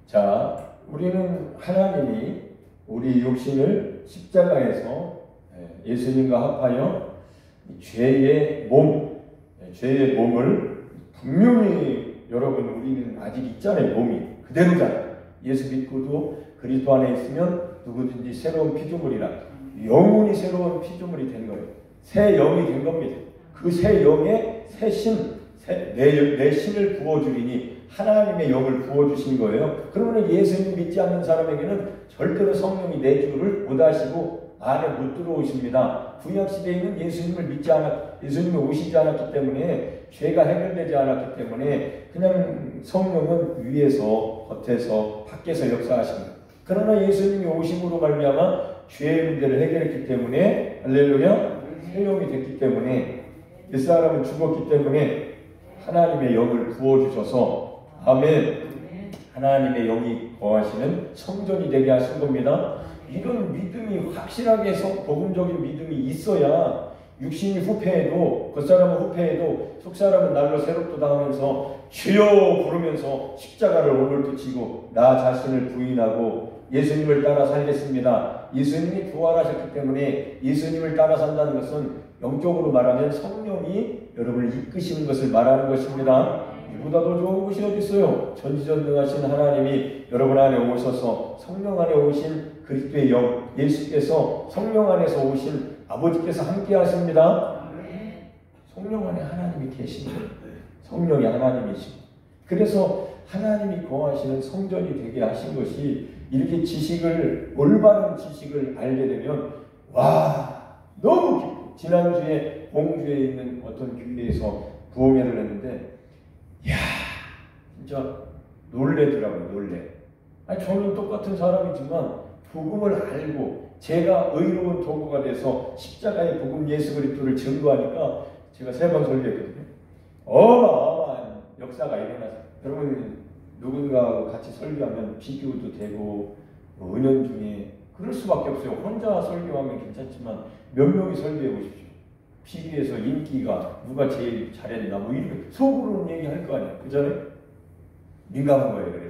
자, 우리는 하나님이 우리 육신을 십자가에서 예수님과 합하여 죄의 몸을 분명히, 여러분 우리는 아직 있잖아요. 몸이 그대로잖아요. 예수 믿고도 그리스도 안에 있으면 누구든지 새로운 피조물이라, 영혼이 새로운 피조물이 된 거예요. 새 영이 된 겁니다. 그 새 영에 새 신, 내 신을 부어주리니 하나님의 영을 부어주신 거예요. 그러면 예수님 믿지 않는 사람에게는 절대로 성령이 내 주를 못 아시고 안에 못 들어오십니다. 구약시대에는 예수님이 오시지 않았기 때문에, 죄가 해결되지 않았기 때문에 그냥 성령은 위에서, 겉에서, 밖에서 역사하십니다. 그러나 예수님이 오심으로 말미암아 죄의 문제를 해결했기 때문에, 할렐루야, 새 영이 됐기 때문에, 옛사람은 죽었기 때문에 하나님의 영을 부어주셔서, 아멘, 하나님의 영이 거하시는 성전이 되게 하신 겁니다. 이런 믿음이 확실하게 복음적인 믿음이 있어야 육신이 후패해도, 겉사람은 후패해도 속사람은 날로 새롭도 당하면서 주여 부르면서 십자가를 오늘도 지고 나 자신을 부인하고 예수님을 따라 살겠습니다. 예수님이 부활하셨기 때문에 예수님을 따라 산다는 것은 영적으로 말하면 성령이 여러분을 이끄시는 것을 말하는 것입니다. 이보다 더 좋은 것이 어디 있어요? 전지전능하신 하나님이 여러분 안에 오셔서 성령 안에 오신 그리스도의 영, 예수께서 성령 안에서 오신 아버지께서 함께 하십니다. 성령 안에 하나님이 계십니다. 성령이 하나님이시고, 그래서 하나님이 거하시는 성전이 되게 하신 것이, 이렇게 올바른 지식을 알게 되면 와, 너무 기뻐. 지난주에 공주에 있는 어떤 교회에서 부흥회를 했는데, 이야, 진짜 놀래더라고요, 놀래. 아니, 저는 똑같은 사람이지만 복음을 알고 제가 의로운 도구가 돼서 십자가의 복음 예수 그리스도를 증거하니까 제가 3번 설교했거든요. 어마어마한 역사가 일어났어요. 여러분 누군가하고 같이 설교하면 비교도 되고 은연중에 그럴 수밖에 없어요. 혼자 설교하면 괜찮지만 몇 명이 설교해 보십시오. 비교해서 인기가 누가 제일 잘했나 뭐 이렇게 속으로는 얘기할 거 아니에요. 그잖아요? 민감한 거예요.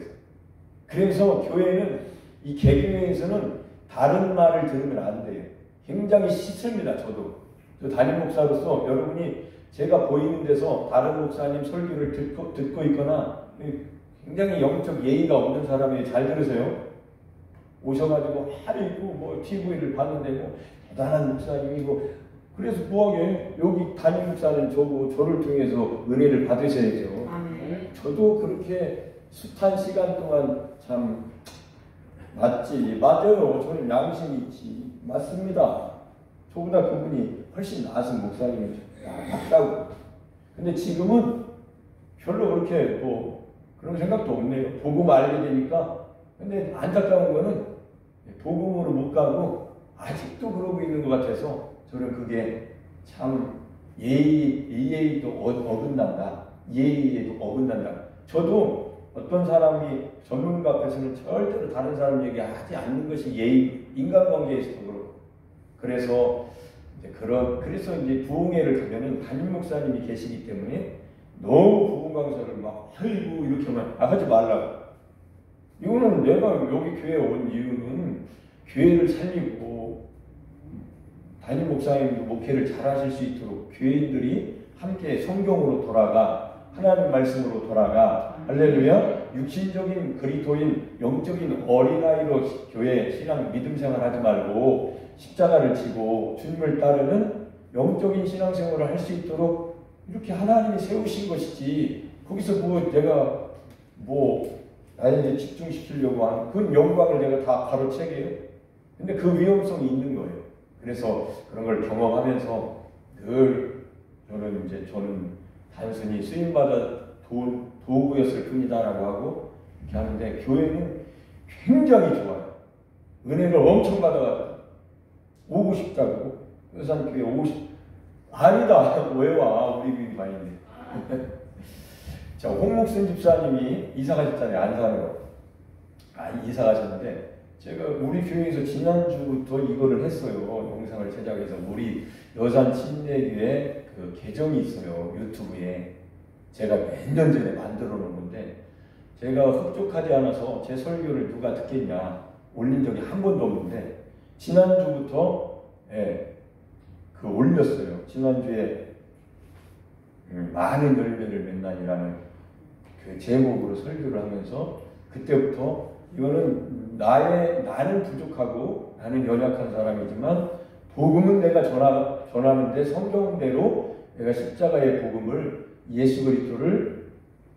그래서 교회는 이 개교회에서는 다른 말을 들으면 안 돼요. 굉장히 싫습니다. 저 담임 목사로서 여러분이 제가 보이는 데서 다른 목사님 설교를 듣고 있거나 굉장히 영적 예의가 없는 사람이 잘 들으세요. 오셔가지고 하루 있고 뭐 TV를 봤는데 뭐 대단한 목사님이고 그래서 뭐하게 여기 담임 목사는 저를 통해서 은혜를 받으셔야죠. 저도 그렇게 숱한 시간 동안 참 맞아요. 저는 양심이 있지. 맞습니다. 저보다 그분이 훨씬 나은 목사님이죠. 맞다고. 근데 지금은 별로 그렇게 뭐 그런 생각도 없네요. 복음 알게 되니까. 근데 안타까운 거는 복음으로 못 가고 아직도 그러고 있는 것 같아서 저는 그게 참 예의도 어긋난다. 예의에도 어긋난다. 저도 어떤 사람이 전문가 앞에서는 절대로 다른 사람 얘기하지 않는 것이 예의, 인간관계에서도 그렇고. 그래서 이제 부흥회를 가면은 담임 목사님이 계시기 때문에 너무 부흥 강사를 막 아이고 이렇게만 하지 말라고. 이거는 내가 여기 교회에 온 이유는 교회를 살리고 담임 목사님도 목회를 잘하실 수 있도록 교인들이 함께 성경으로 돌아가 하나님 말씀으로 돌아가 할렐루야. 육신적인 그리스도인 영적인 어린아이로 교회 신앙 믿음 생활하지 말고 십자가를 지고 주님을 따르는 영적인 신앙생활을 할 수 있도록 이렇게 하나님이 세우신 것이지 거기서 내가 나에게 집중시키려고 하는 그 영광을 내가 다 가로채게요. 근데 그 위험성이 있는 거예요. 그래서 그런 걸 경험하면서 늘 저는 단순히 쓰임받아 도구였을 뿐이다라고 하고 이렇게 하는데 교회는 굉장히 좋아요. 은혜를 엄청 받아가지고 오고 싶다고. 여산교회 오고 아니다. 왜 와? 우리 교회 많이 있네. 자, 홍목순 집사님이 이사 가셨잖아요. 안산으로. 이사 가셨는데 제가 우리 교회에서 지난주부터 이거를 했어요. 영상을 제작해서 우리 여산 침례교회 그 계정이 있어요. 유튜브에. 제가 몇 년 전에 만들어 놓은 건데 제가 흡족하지 않아서 제 설교를 누가 듣겠냐 올린 적이 한 번도 없는데 지난주부터 올렸어요. 지난주에 많은 열매를 맺나니라는 그 제목으로 설교를 하면서 그때부터 이거는 나는 부족하고 나는 연약한 사람이지만 복음은 내가 전하는데 성경대로 내가 십자가의 복음을 예수 그리스도를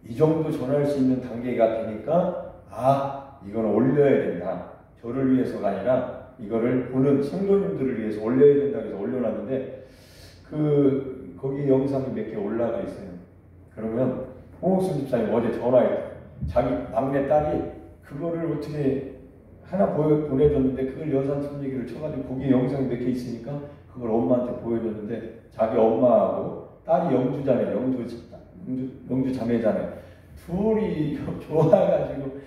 이 정도 전할 수 있는 단계가 되니까 이건 올려야 된다. 저를 위해서가 아니라 이거를 보는 성도님들을 위해서 올려야 된다고 해서 올려놨는데 거기 영상이 몇 개 올라가 있어요. 그러면 홍옥순 집사님 어제 전화했다. 자기 막내 딸이 그거를 어떻게 하나 보내줬는데 그걸 여산 침례기를 쳐가지고 거기 영상이 몇 개 있으니까 그걸 엄마한테 보여줬는데 자기 엄마하고 딸이 영주자매, 영주 자매잖아요. 둘이 좋아가지고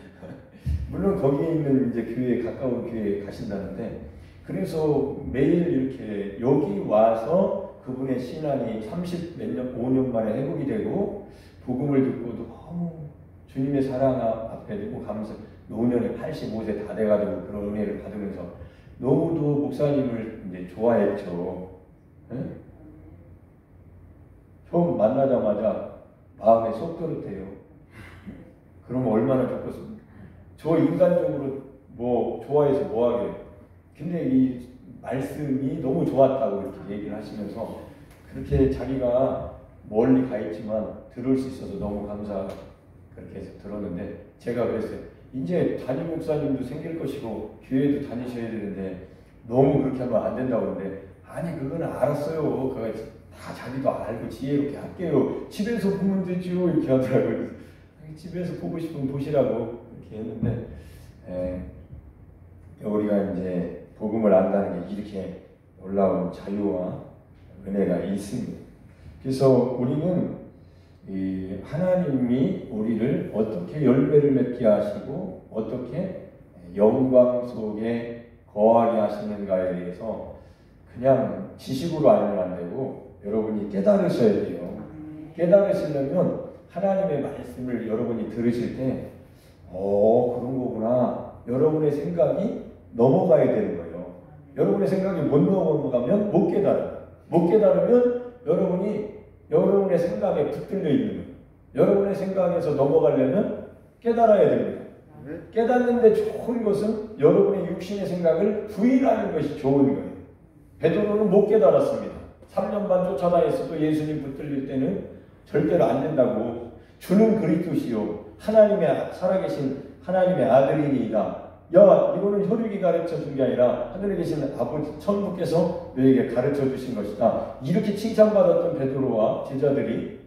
물론 거기에 있는 이제 교회에 가까운 교회에 가신다는데 그래서 매일 이렇게 여기 와서 그분의 신앙이 5년 만에 회복이 되고 복음을 듣고도 주님의 사랑 앞에 너무 감사. 노년에 85세 다 돼가지고 그런 은혜를 받으면서 너무도 목사님을 이제 좋아했죠. 네? 처음 만나자마자 마음에 쏙 들었대요. 그러면 얼마나 좋겠습니까? 저 인간적으로 좋아해서 뭐하게. 근데 이 말씀이 너무 좋았다고 이렇게 얘기를 하시면서 그렇게 자기가 멀리 가 있지만 들을 수 있어서 너무 그렇게 해서 들었는데 제가 그랬어요. 이제 담임 목사님도 생길 것이고 교회도 다니셔야 되는데 너무 그렇게 하면 안 된다고 그러는데 아니 그거는 알았어요. 다 자기도 알고 지혜롭게 할게요. 집에서 보면 되죠. 이렇게 하더라고요. 집에서 보고 싶으면 보시라고 이렇게 했는데, 우리가 이제 복음을 안다는 게 이렇게 놀라운 자유와 은혜가 있습니다. 그래서 우리는 이 하나님이 우리를 어떻게 열매를 맺게 하시고 어떻게 영광 속에 거하게 하시는가에 대해서 그냥 지식으로 알면 안 되고 여러분이 깨달으셔야 돼요. 깨달으시려면 하나님의 말씀을 여러분이 들으실 때 그런 거구나. 여러분의 생각이 넘어가야 되는 거예요. 여러분의 생각이 못 넘어가면 못 깨달아요. 못 깨달으면 여러분의 생각에 붙들려 있는 거예요. 여러분의 생각에서 넘어가려면 깨달아야 됩니다. 깨닫는데 좋은 것은 여러분의 육신의 생각을 부인하는 것이 좋은 거예요. 베드로는 못 깨달았습니다. 3년 반 쫓아다녔어도 예수님 붙들릴 때는 절대로 안 된다고. 주는 그리스도시요 하나님의 살아계신 하나님의 아들이니이다. 야, 이거는 혈육이 가르쳐 준 게 아니라 하늘에 계신 아버지 천부께서 너에게 가르쳐 주신 것이다. 이렇게 칭찬받았던 베드로와 제자들이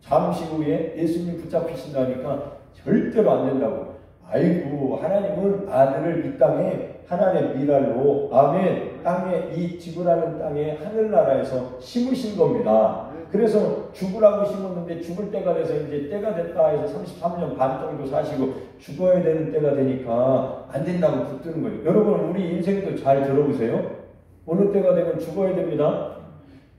잠시 후에 예수님 붙잡히신다니까 절대로 안 된다고. 아이고, 하나님은 아들을 이 땅에 하나님의 미랄로 아멘 땅에 이 지구라는 땅에 하늘나라에서 심으신 겁니다. 그래서 죽으라고 심었는데 죽을 때가 돼서 이제 때가 됐다 해서 33년 반 정도 사시고 죽어야 되는 때가 되니까 안 된다고 붙드는 거예요. 여러분, 우리 인생도 잘 들어보세요. 어느 때가 되면 죽어야 됩니다.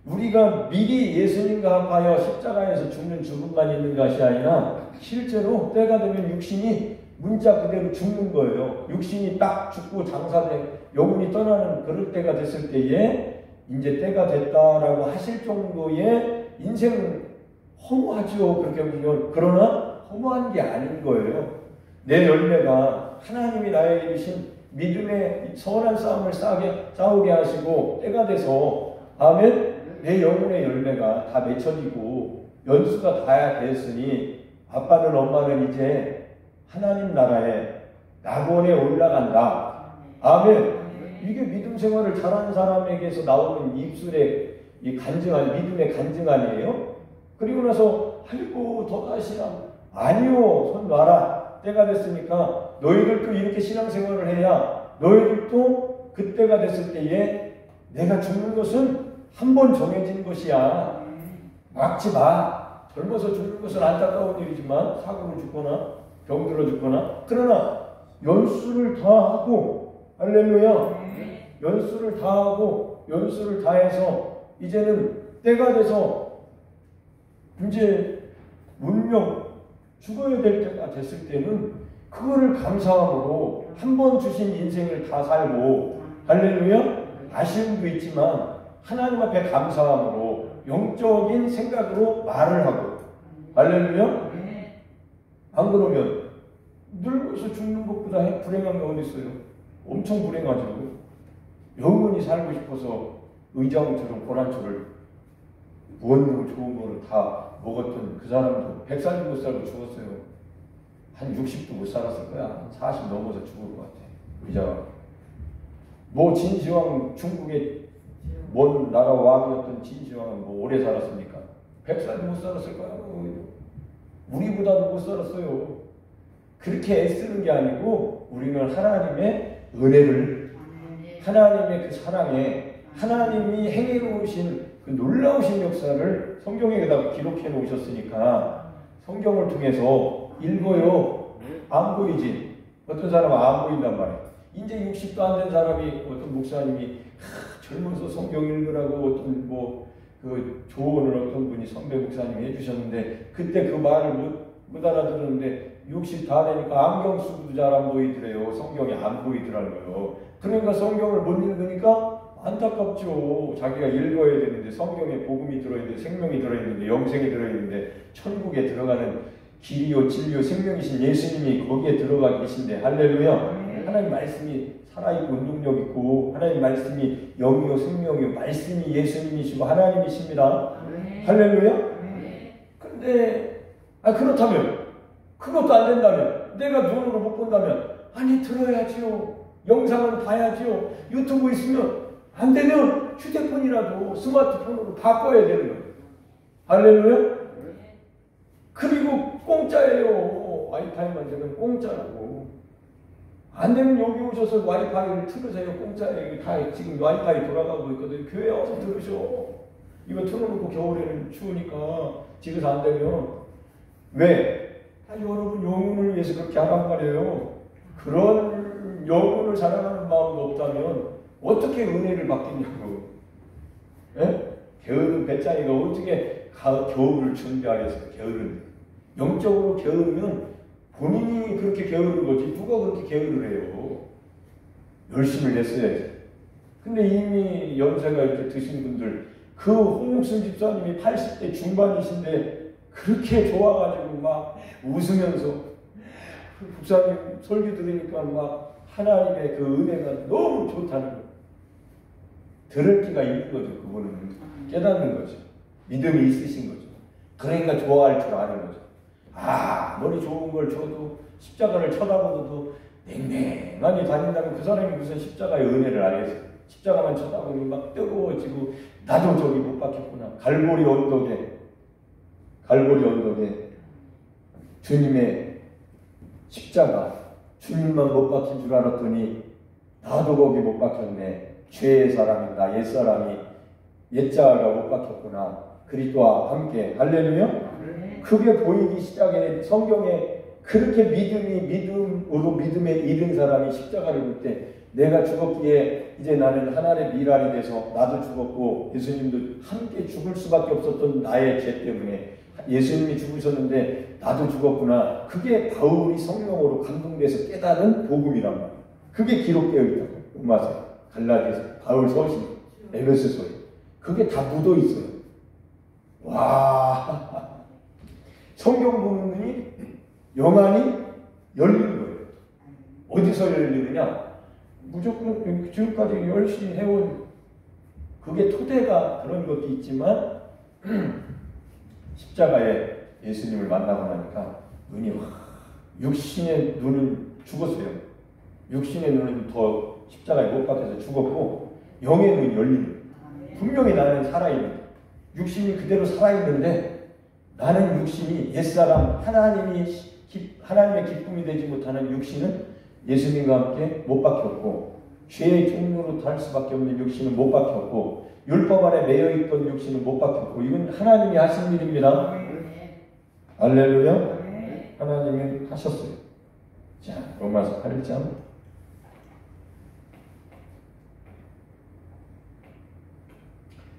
우리가 미리 예수님과 합하여 십자가에서 죽는 죽음만 있는 것이 아니라 실제로 때가 되면 육신이 문자 그대로 죽는 거예요. 육신이 딱 죽고 장사된 영혼이 떠나는 그럴 때가 됐을 때에 이제 때가 됐다라고 하실 정도의 인생은 허무하죠. 그렇게 보면. 그러나 허무한 게 아닌 거예요. 내 열매가 하나님이 나에게 주신 믿음의 선한 싸움을 싸우게 하시고 때가 돼서 아멘 내 영혼의 열매가 다 맺혀지고 연수가 다 됐으니 아빠는 엄마는 이제 하나님 나라에 낙원에 올라간다. 아멘. 이게 믿음 생활을 잘하는 사람에게서 나오는 입술의 이 간증한 믿음의 간증 아니에요? 그리고 나서 아이고 더 가시나? 아니요, 손 놔라. 때가 됐으니까 너희들도 이렇게 신앙생활을 해야 너희들도 그때가 됐을 때에 내가 죽는 것은 한 번 정해진 것이야. 막지 마. 젊어서 죽는 것은 안타까운 일이지만 사고로 죽거나 병들어 죽거나 그러나 연수를 다 하고 할렐루야. 연수를 다 하고 연수를 다 해서 이제는 때가 돼서 이제 운명 죽어야 될 때가 됐을 때는 그거를 감사함으로 한 번 주신 인생을 다 살고 할렐루야. 아쉬움도 있지만 하나님 앞에 감사함으로 영적인 생각으로 말을 하고 할렐루야. 안 그러면 늙어서 죽는 것보다 불행한 게 어디 있어요? 엄청 불행하죠. 영원히 살고 싶어서 의장처럼 고란초를 무언으로 좋은 거를 다 먹었던 그 사람도 100살도 못 살고 죽었어요. 한 60도 못 살았을 거야. 40 넘어서 죽을 것 같아. 의자가. 뭐 진시황 중국의 먼 나라 왕이었던 진시황은 뭐 오래 살았습니까? 100살도 못 살았을 거야. 우리보다도 못 살았어요. 그렇게 애쓰는 게 아니고 우리는 하나님의 은혜를 하나님의 그 사랑에 하나님이 행해 놓으신 그 놀라우신 역사를 성경에다가 기록해 놓으셨으니까 성경을 통해서 읽어요. 안 보이지? 어떤 사람은 안 보인단 말이에요. 이제 60도 안 된 사람이 어떤 목사님이 젊어서 성경 읽으라고 어떤 그 조언을 어떤 분이 선배 목사님이 해주셨는데 그때 그 말을 못 알아들었는데 60 다 되니까 안경 쓰고도 잘 안 보이더래요. 성경이 안 보이더라고요. 그러니까 성경을 못 읽으니까 안타깝죠. 자기가 읽어야 되는데 성경에 복음이 들어있는데 생명이 들어있는데 영생이 들어있는데 천국에 들어가는 길이요 진리요 생명이신 예수님이 거기에 들어가 계신데 할렐루야. 하나님 말씀이 살아있고 운동력 있고 하나님 말씀이 영이요 생명이요 말씀이 예수님이시고 하나님이십니다. 할렐루야. 근데 그렇다면 그것도 안 된다면 내가 눈으로 못 본다면 아니 들어야지요. 영상을 봐야지요. 유튜브 있으면 안 되면 휴대폰이라도 스마트폰으로 바꿔야 되는 거예요. 할렐루야? 그리고 공짜예요. 와이파이만 되면 공짜라고. 안 되면 여기 오셔서 와이파이를 틀으세요. 공짜예요. 다 지금 와이파이 돌아가고 있거든요. 교회 와서 들으셔. 이거 틀어놓고 겨울에는 추우니까 집에서 안 되면. 왜? 다 여러분 영혼을 위해서 그렇게 하란 말이에요. 그런 영혼을 사랑하는 마음이 없다면 어떻게 은혜를 받겠냐고. 예? 게으른 배짱이가 어떻게 겨울을 준비하겠어요. 게으른. 영적으로 게으르면 본인이 그렇게 게으른 거지 누가 그렇게 게으를 해요. 열심을 냈어야지. 근데 이미 연세가 이렇게 드신 분들, 그 홍옥순 집사님이 80대 중반이신데 그렇게 좋아가지고 막 웃으면서 국사님 설교 들으니까 막 하나님의 그 은혜가 너무 좋다는 거. 들을 기가 있는 거죠. 그분은 깨닫는 거죠. 믿음이 있으신 거죠. 그러니까 좋아할 줄 아는 거죠. 아무리 좋은 걸 줘도 십자가를 쳐다보고도 냉랭하니 다닌다면 그 사람이 무슨 십자가의 은혜를 알겠어요. 십자가만 쳐다보면 막 뜨거워지고 나도 저기 못 박혔구나. 갈보리 언덕에 주님의 십자가, 주님만 못 박힌 줄 알았더니 나도 거기 못 박혔네. 죄의 사람이다. 옛사람이 옛자가 못 박혔구나. 그리스도와 함께. 할렐루야. 그게 보이기 시작해. 성경에 그렇게 믿음으로 믿음에 이른 사람이 십자가를 볼 때 내가 죽었기에 이제 나는 하나님의 미랄이 돼서 나도 죽었고 예수님도 함께 죽을 수밖에 없었던 나의 죄 때문에 예수님이 죽으셨는데 나도 죽었구나. 그게 바울이 성령으로 감동돼서 깨달은 복음이란 말이에요. 그게 기록되어 있다고. 로마서, 갈라디아서, 바울 서신, 에베소서에. 그게 다 묻어 있어요. 와. 성경 보는 눈이 영안이 열리는 거예요. 어디서 열리느냐? 무조건 지금까지 열심히 해온 그게 토대가 그런 것도 있지만 십자가에 예수님을 만나고 나니까 눈이 확, 육신의 눈은 죽었어요. 육신의 눈은 더 십자가에 못 박혀서 죽었고 영의 눈이 열리는. 분명히 나는 살아있는, 육신이 그대로 살아있는데 나는 육신이 옛사람, 하나님의 기쁨이 되지 못하는 육신은 예수님과 함께 못 박혔고 죄의 종로로 달 수밖에 없는 육신은 못 박혔고 율법 아래 매여있던 육신은 못 박혔고 이건 하나님이 하신 일입니다. 할렐루야. 하나님이 하셨어요. 자, 로마서 8장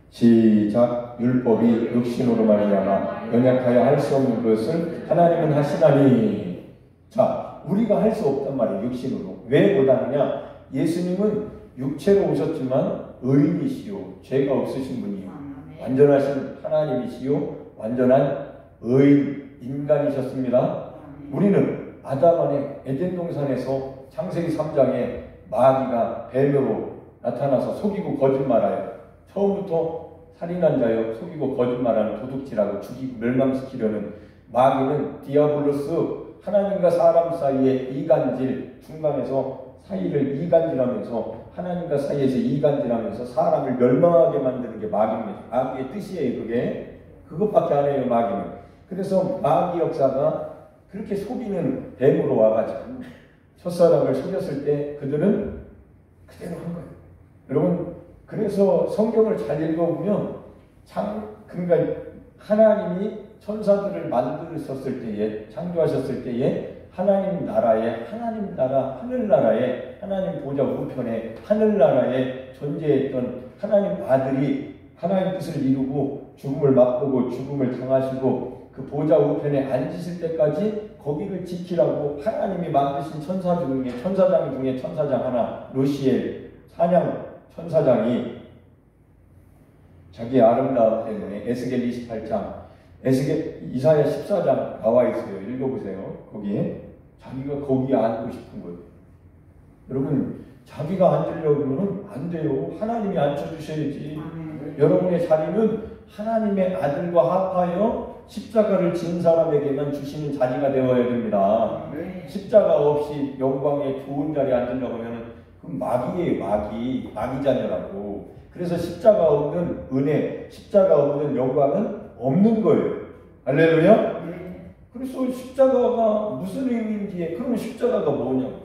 시작. 율법이 육신으로 말미암아 연약하여 할 수 없는 것을 하나님은 하시나니. 자, 우리가 할 수 없단 말이에요. 육신으로. 왜 못하느냐? 예수님은 육체로 오셨지만 의인이시요 죄가 없으신 분이요 완전하신 하나님이시요 완전한 의인 인간이셨습니다. 우리는 아담 안에 에덴 동산에서 창세기 3장에 마귀가 뱀으로 나타나서 속이고 거짓말하여 처음부터 살인한 자여 속이고 거짓말하는 도둑질하고 죽이고 멸망시키려는 마귀는 디아블로스, 하나님과 사람 사이의 이간질, 중간에서 사이를 이간질하면서 하나님과 사이에서 이간질하면서 사람을 멸망하게 만드는 게 마귀입니다. 마귀의 뜻이에요. 그것밖에 안 해요. 마귀는. 그래서 마귀 역사가 그렇게 속이는 뱀으로 와가지고 첫사람을 속였을 때 그들은 그대로 한 거예요. 여러분, 그래서 성경을 잘 읽어보면 그러니까 하나님이 천사들을 만드셨을 때에, 창조하셨을 때에 하나님 나라에, 하나님 나라, 하늘나라에, 하나님 보좌 우편에, 하늘나라에 존재했던 하나님 아들이 하나님 뜻을 이루고 죽음을 맛보고 죽음을 당하시고 그 보좌 우편에 앉으실 때까지 거기를 지키라고 하나님이 만드신 천사장 중에 천사장 하나, 루시엘 사냥 천사장이 자기의 아름다움 때문에 에스겔 28장, 이사야 14장 나와 있어요. 읽어보세요. 거기에 자기가 거기에 앉고 싶은 거예요. 여러분, 자기가 앉으려면 안 돼요. 하나님이 앉혀주셔야지. 여러분의 자리는 하나님의 아들과 합하여 십자가를 진 사람에게만 주시는 자리가 되어야 됩니다. 십자가 없이 영광의 좋은 자리에 앉으려고 하면 그럼 마귀예요, 마귀 자녀라고. 그래서 십자가 없는 은혜, 십자가 없는 영광은 없는 거예요. 할렐루야. 그래서 십자가가 무슨 의미인지, 그러면 십자가가 뭐냐고.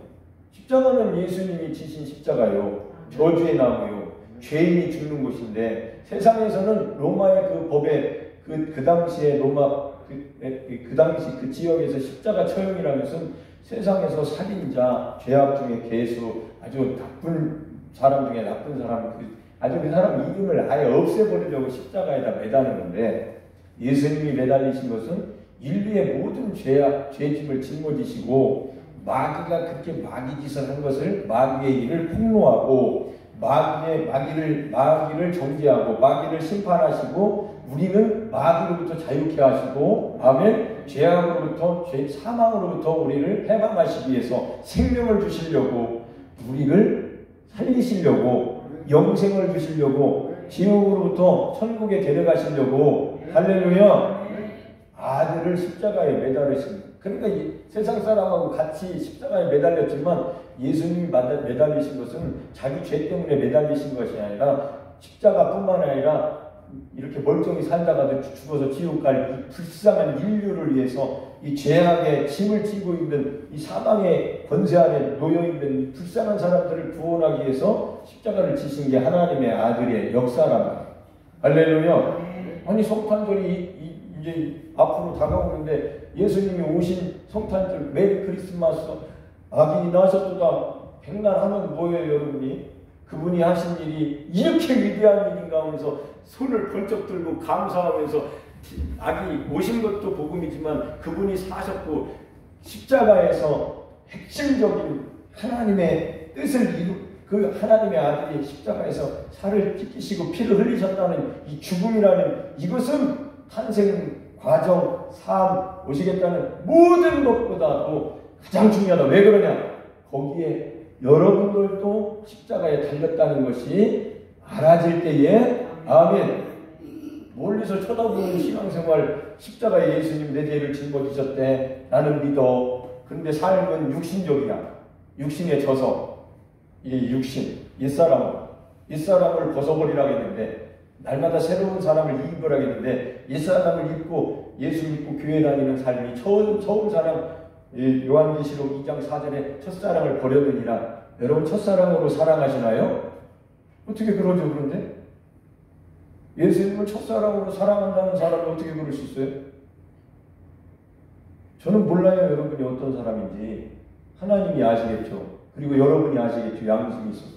십자가는 예수님이 지신 십자가요, 저주의 나무요, 죄인이 죽는 곳인데, 세상에서는 로마의 그 법에 그 당시에 로마 그 당시 그 지역에서 십자가 처형이라는 것은 세상에서 살인자, 죄악 중에 개수, 아주 나쁜 사람 중에 나쁜 사람, 아주 그 사람 이름을 아예 없애버리려고 십자가에다 매다는 건데, 예수님이 매달리신 것은 인류의 모든 죄짐을 짊어지시고, 마귀가 그렇게 마귀 짓을 한 것을, 마귀의 일을 폭로하고, 마귀를 정죄하고, 마귀를 심판하시고, 우리는 마귀로부터 자유케 하시고, 아멘, 죄악으로부터, 사망으로부터 우리를 해방하시기 위해서 생명을 주시려고, 우리를 살리시려고, 영생을 주시려고, 지옥으로부터 천국에 데려가시려고, 할렐루야, 아들을 십자가에 매달으십니다. 그러니까 세상 사람하고 같이 십자가에 매달렸지만, 예수님이 매달리신 것은 자기 죄 때문에 매달리신 것이 아니라, 십자가뿐만 아니라 이렇게 멀쩡히 살다가도 죽어서 지옥 갈 이 불쌍한 인류를 위해서, 이 죄악의 짐을 지고 있는 이 사망의 권세 안에 놓여 있는 이 불쌍한 사람들을 구원하기 위해서 십자가를 지신 게 하나님의 아들의 역사란 말이에요. 할렐루야. 아니, 성탄절이 이제 앞으로 다가오는데, 예수님이 오신 성탄절, 메리 크리스마스, 아기 나셨도다 백날하면 뭐예요, 여러분이? 그분이 하신 일이 이렇게 위대한 일인가 하면서 손을 번쩍 들고 감사하면서, 아기 오신 것도 복음이지만 그분이 사셨고 십자가에서 핵심적인 하나님의 뜻을 그 하나님의 아들이 십자가에서 살을 찢기시고 피를 흘리셨다는 이 죽음이라는 이것은 탄생 과정, 삶, 오시겠다는 모든 것보다도 가장 중요하다. 왜 그러냐? 거기에 여러분들도 십자가에 달렸다는 것이 알아질 때에, 아멘, 멀리서 쳐다보는 신앙생활, 십자가에 예수님 내 죄를 짊어지셨대, 나는 믿어. 그런데 삶은 육신적이야. 육신에 져서, 이 육신, 옛사람을 벗어버리라고 했는데, 날마다 새로운 사람을 이입을 하겠는데, 옛사람을 입고 예수 믿고 교회 다니는 삶이 처음 사람, 요한계시록 2장 4절에 첫사랑을 버렸느니라. 여러분, 첫사랑으로 사랑하시나요? 어떻게 그러죠? 그런데 예수님을 첫사랑으로 사랑한다는 사람이 어떻게 그럴 수 있어요? 저는 몰라요, 여러분이 어떤 사람인지. 하나님이 아시겠죠. 그리고 여러분이 아시겠죠. 양심이 있어서.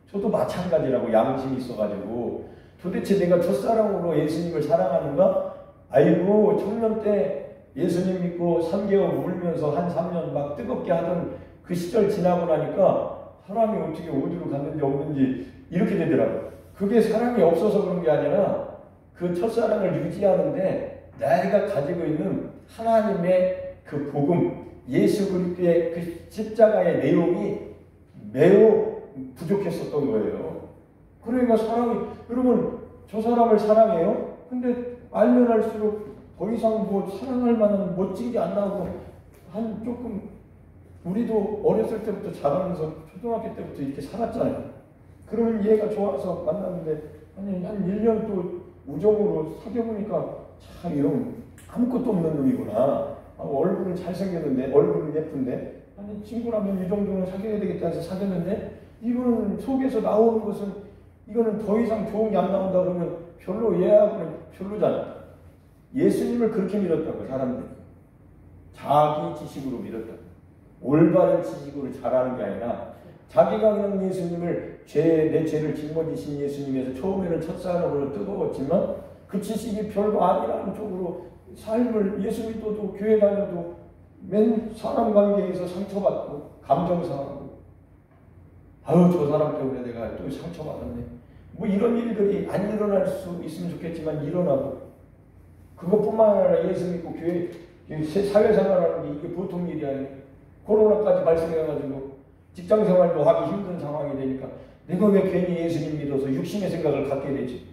저도 마찬가지라고, 양심이 있어가지고 도대체 내가 첫사랑으로 예수님을 사랑하는가? 아이고, 청년 때 예수님 믿고 3개월 울면서 한 3년 막 뜨겁게 하던 그 시절 지나고 나니까 사람이 어떻게 어디로 갔는지 없는지 이렇게 되더라고요. 그게 사랑이 없어서 그런 게 아니라 그 첫사랑을 유지하는데 내가 가지고 있는 하나님의 그 복음, 예수 그리스도의 그 십자가의 내용이 매우 부족했었던 거예요. 그러니까 여러분, 저 사람을 사랑해요? 근데 알면 알수록 더 이상 뭐 사랑할 만한 멋진 게 안 나오고, 한 조금, 우리도 어렸을 때부터 자라면서 초등학교 때부터 이렇게 살았잖아요. 그러면 얘가 좋아서 만났는데, 한 1년 또 우정으로 사귀어보니까 참 이런 아무것도 없는 놈이구나. 얼굴은 잘생겼는데, 얼굴은 예쁜데, 아니, 친구라면 이 정도는 사귀어야 되겠다 해서 사귀었는데, 이거는 속에서 나오는 것은, 이거는 더 이상 좋은 게 안 나온다 그러면 별로, 얘하고는 별로잖아. 예수님을 그렇게 믿었다고, 사람들이. 자기 지식으로 믿었다고. 올바른 지식으로 잘하는 게 아니라, 자기가 그냥 예수님을, 내 죄를 짊어지신 예수님에서 처음에는 첫사랑으로 뜨거웠지만, 그 지식이 별거 아니라는 쪽으로 삶을, 예수 믿어도 교회 다녀도 맨 사람 관계에서 상처받고, 감정 상하고, 아유, 저 사람 때문에 내가 또 상처받았네. 뭐 이런 일들이 안 일어날 수 있으면 좋겠지만 일어나고, 그것뿐만 아니라 예수 믿고 교회, 사회생활하는 게 이게 보통 일이 아니에요. 코로나까지 발생해가지고 직장생활도 하기 힘든 상황이 되니까 내가 왜 괜히 예수님 믿어서 육신의 생각을 갖게 되지?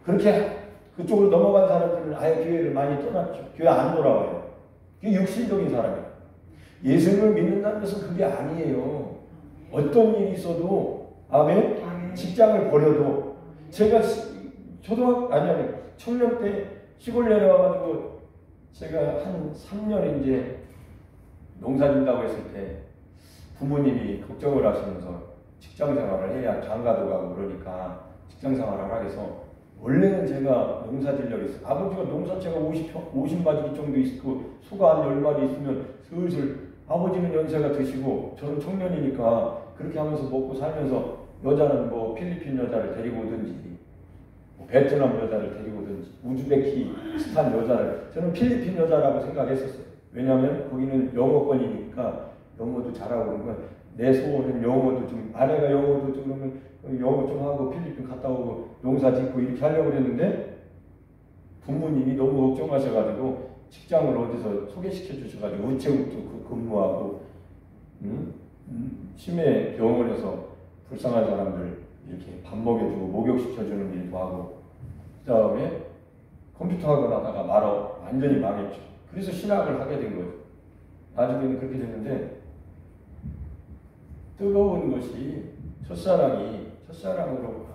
그렇게 그쪽으로 넘어간 사람들은 아예 교회를 많이 떠났죠. 교회 안 돌아와요. 그게 육신적인 사람이에요. 예수님을 믿는다는 것은 그게 아니에요. 어떤 일이 있어도 아멘. 직장을 버려도 제가 청년 때 시골 내려와가지고 제가 한 3년 이제 농사 짓다고 했을 때 부모님이 걱정을 하시면서 직장 생활을 해야 장가도 가고 그러니까 직장 생활을 하라 해서 원래는 제가 농사 지려고 했어요. 아버지가 농사채가 50마디 정도 있고 소가 한 10마디 있으면 슬슬 아버지는 연세가 드시고 저는 청년이니까 그렇게 하면서 먹고 살면서 여자는 뭐 필리핀 여자를 데리고 오든지 뭐 베트남 여자를 데리고 오든지 우즈베키스탄 여자를 저는 필리핀 여자라고 생각했었어요. 왜냐하면 거기는 영어권이니까 영어도 잘하고 그러면 내 소원은 영어도 좀 아내가 영어도 좀 그러면 영어 좀 하고 필리핀 갔다 오고 농사 짓고 이렇게 하려고 그랬는데 부모님이 너무 걱정하셔가지고 직장을 어디서 소개시켜 주셔가지고 우체국도 근무하고 치매 병원에서 불쌍한 사람들 이렇게 밥 먹여주고 목욕시켜주는 일도 하고 그 다음에 컴퓨터 학원 하다가 완전히 망했죠. 그래서 신학을 하게 된 거예요. 나중에는 그렇게 됐는데 뜨거운 것이 첫사랑으로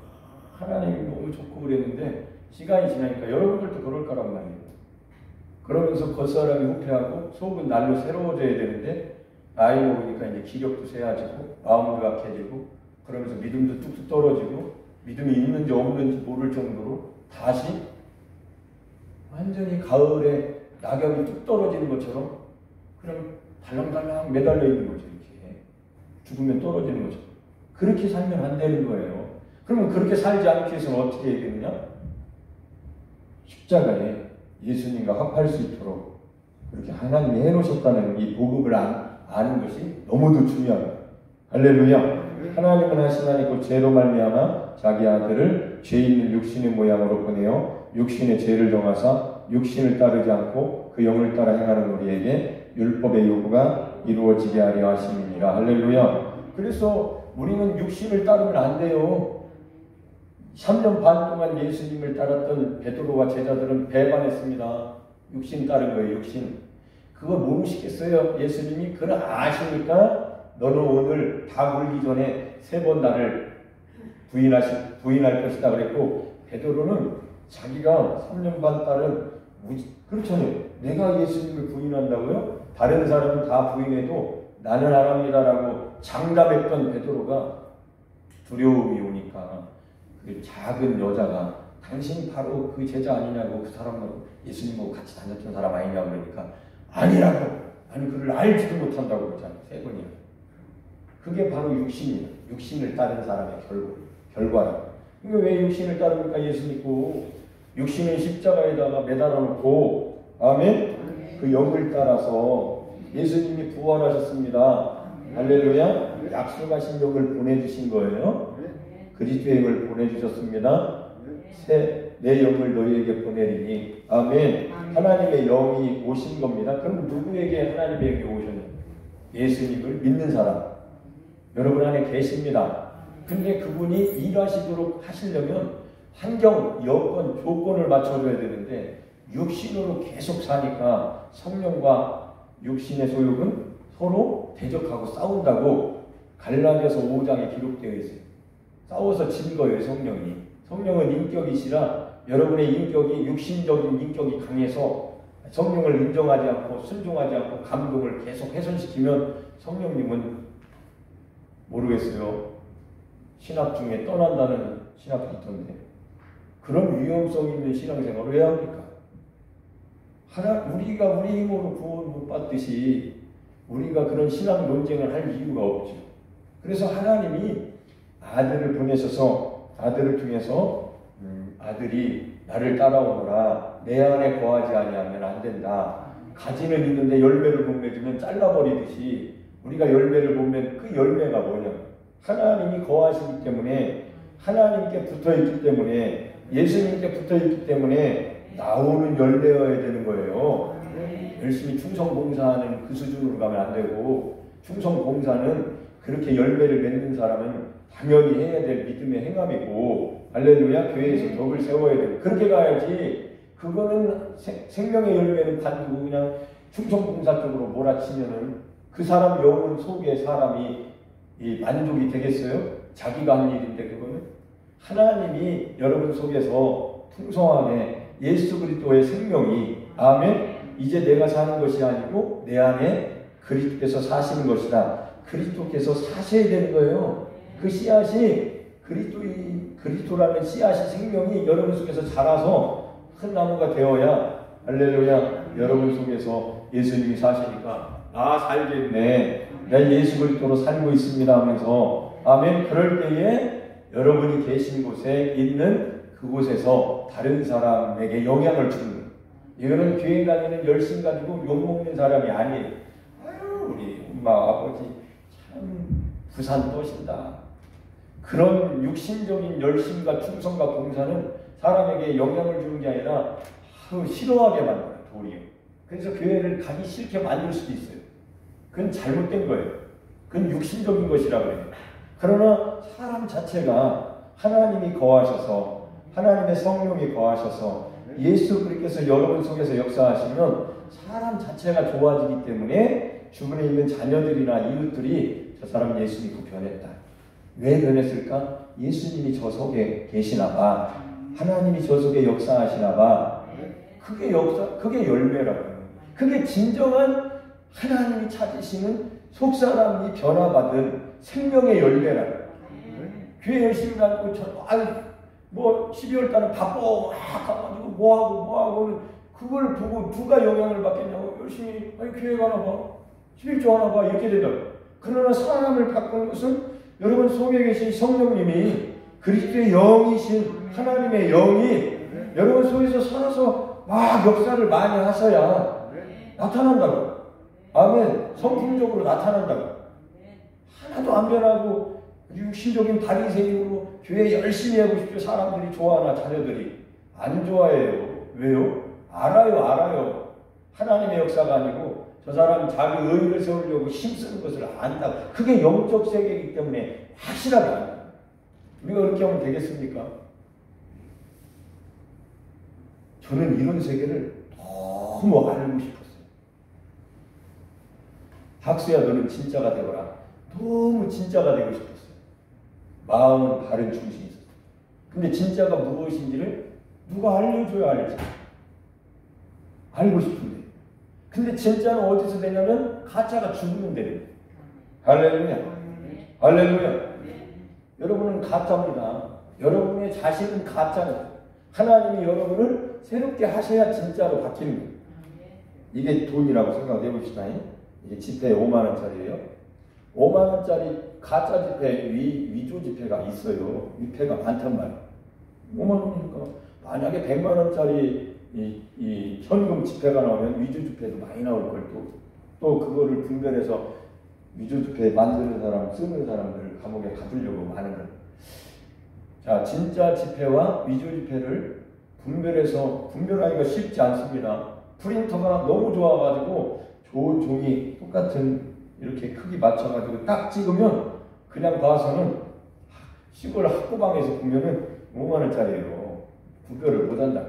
하나님이 너무 좋고 그랬는데 시간이 지나니까 여러분들도 그럴 거란 말이에요. 그러면서 겉사람이 후패하고 속은 날로 새로워져야 되는데 나이 먹으니까 이제 기력도 세아지고 마음도 약해지고 그러면서 믿음도 뚝뚝 떨어지고 믿음이 있는지 없는지 모를 정도로 다시 완전히 가을에 낙엽이 뚝 떨어지는 것처럼 그냥 달랑달랑 매달려 있는 거죠. 이렇게 죽으면 떨어지는 거죠. 그렇게 살면 안 되는 거예요. 그러면 그렇게 살지 않기 위해서는 어떻게 해야 되느냐? 십자가에 예수님과 합할 수 있도록 그렇게 하나님이 해놓으셨다는 이 복음을 아는 것이 너무도 중요합니다. 할렐루야. 하나님은 하시나니 곧 죄로 말미암아 자기 아들을 죄 있는 육신의 모양으로 보내어 육신의 죄를 정하사 육신을 따르지 않고 그 영을 따라 행하는 우리에게 율법의 요구가 이루어지게 하려 하심이니라. 할렐루야. 그래서 우리는 육신을 따르면 안 돼요. 3년 반 동안 예수님을 따랐던 베드로와 제자들은 배반했습니다. 육신 따른 거예요. 육신. 그거 모르시겠어요? 예수님이 그걸 아시니까 너는 오늘 다 물기 전에 3번 나를 부인할 것이다 그랬고 베드로는 자기가 3년 반 따른 그렇잖아요. 내가 예수님을 부인한다고요? 다른 사람은 다 부인해도 나는 안 합니다라고 장담했던 베드로가 두려움이 오니까 그 작은 여자가 당신이 바로 그 제자 아니냐고 그 사람하고 예수님하고 같이 다녔던 사람 아니냐고 그러니까 아니라고 나는 그를 알지도 못한다고 그랬잖아요. 3번이나. 그게 바로 육신이에요. 육신을 따른 사람의 결과라고. 그러니까 왜 육신을 따릅니까? 예수 믿고 육신은 십자가에다가 매달아 놓고 아멘? 그 영을 따라서 예수님이 부활하셨습니다. 할렐루야. 약속하신 영을 보내주신 거예요. 그리스도의 영을 보내주셨습니다. 내 영을 너희에게 보내리니 아멘. 하나님의 영이 오신 겁니다. 그럼 누구에게 하나님의 영이 오셨냐? 예수님을 믿는 사람 여러분 안에 계십니다. 근데 그분이 일하시도록 하시려면 환경, 여건, 조건을 맞춰줘야 되는데 육신으로 계속 사니까 성령과 육신의 소욕은 서로 대적하고 싸운다고 갈라디아서 5장에 기록되어 있어요. 싸워서 진 거예요. 성령은 인격이시라 여러분의 인격이 육신적인 인격이 강해서 성령을 인정하지 않고 순종하지 않고 감동을 계속 훼손시키면 성령님은 모르겠어요. 신학 중에 떠난다는 신학도 있던데 그런 위험성 있는 신앙생활을 왜 합니까? 우리가 우리 힘으로 구원 못 받듯이 우리가 그런 신앙 논쟁을 할 이유가 없죠. 그래서 하나님이 아들을 보내셔서 아들을 통해서 아들이 나를 따라오너라 내 안에 거하지 아니하면 안 된다. 가지는 있는데 열매를 못 맺으면 잘라버리듯이 우리가 열매를 못 맺는 그 열매가 뭐냐? 하나님이 거하시기 때문에 하나님께 붙어있기 때문에 예수님께 붙어있기 때문에 나오는 열매여야 되는 거예요. 열심히 충성봉사하는 그 수준으로 가면 안 되고 충성봉사는 그렇게 열매를 맺는 사람은 당연히 해야 될 믿음의 행함이고 할렐루야 교회에서 덕을 세워야 되고 그렇게 가야지 그거는 생명의 열매는 관두고 그냥 충성봉사 쪽으로 몰아치면은 그 사람 영혼 속에 사람이 이 만족이 되겠어요? 자기가 한 일인데 그거는 하나님이 여러분 속에서 풍성하게 예수 그리스도의 생명이 아멘 이제 내가 사는 것이 아니고 내 안에 그리스도께서 사시는 것이다. 그리스도께서 사셔야 되는 거예요. 그 씨앗이 그리스도라는 씨앗이 생명이 여러분 속에서 자라서 큰 나무가 되어야 할렐루야 여러분 속에서 예수님이 사시니까 나 살겠네. 내가 예수 그리스도로 살고 있습니다 하면서 아멘 그럴 때에 여러분이 계신 곳에 있는 그곳에서 다른 사람에게 영향을 주는 거예요. 이거는 교회 다니는 열심 가지고 욕먹는 사람이 아니에요. 아유 우리 엄마 아버지 참 부산 떠신다. 그런 육신적인 열심과 충성과 봉사는 사람에게 영향을 주는 게 아니라 싫어하게 만들어요. 도리어. 그래서 교회를 가기 싫게 만들 수도 있어요. 그건 잘못된 거예요. 그건 육신적인 것이라고 해요. 그러나 사람 자체가 하나님이 거하셔서 하나님의 성령이 거하셔서 예수 그리스도께서 여러분 속에서 역사하시면 사람 자체가 좋아지기 때문에 주변에 있는 자녀들이나 이웃들이 저 사람 예수 믿고 변했다. 왜 변했을까? 예수님이 저 속에 계시나 봐. 하나님이 저 속에 역사하시나 봐. 그게 열매라고요. 그게 진정한 하나님이 찾으시는 속사람이 변화받은 생명의 열매라고요. 교회 열심히 다니고 뭐 12월 달에 바빠 막 가가지고 뭐하고 그걸 보고 누가 영향을 받겠냐고 열심히 교회 가나 봐 11조 하나 봐 이렇게 된다고. 그러나 사람을 바꾸는 것은 여러분 속에 계신 성령님이 그리스도의 영이신 하나님의 영이 여러분 속에서 살아서 막 역사를 많이 하셔야 나타난다고. 아멘. 성품적으로 나타난다고. 하나도 안 변하고 육신적인 바리새인으로 교회 열심히 하고 싶죠. 사람들이 좋아하나 자녀들이 안 좋아해요. 왜요? 알아요. 하나님의 역사가 아니고 저 사람은 자기 의의를 세우려고 힘쓰는 것을 안다고. 그게 영적 세계이기 때문에 확실하게 안다. 우리가 그렇게 하면 되겠습니까? 저는 이런 세계를 너무 알고 싶었어요. 학수야 너는 진짜가 되거라. 너무 진짜가 되고 싶었어요. 마음은 바른 중심이 있었어요. 근데 진짜가 무엇인지를 누가 알려줘야 알지. 알고 싶은데. 근데 진짜는 어디서 되냐면 가짜가 죽으면 되는 거예요. 할렐루야. 여러분은 가짜입니다. 여러분의 자신은 가짜입니다. 하나님이 여러분을 새롭게 하셔야 진짜로 바뀌는 거예요. 이게 돈이라고 생각해 봅시다. 이게 지폐 5만원짜리예요. 5만원짜리 가짜 지폐, 위조 지폐가 있어요. 위패가 많단 말이에요. 5만원이니까 만약에 100만원짜리 이 현금 지폐가 나오면 위조 지폐도 많이 나올 걸 또 그거를 분별해서 위조 지폐 만드는 사람, 쓰는 사람들 감옥에 가두려고 하는 거예요. 자, 진짜 지폐와 위조 지폐를 분별하기가 쉽지 않습니다. 프린터가 너무 좋아가지고 좋은 종이 똑같은 이렇게 크기 맞춰가지고 딱 찍으면 그냥 봐서는 시골 학구방에서 보면은 5만원짜리예요. 분별을 못한다.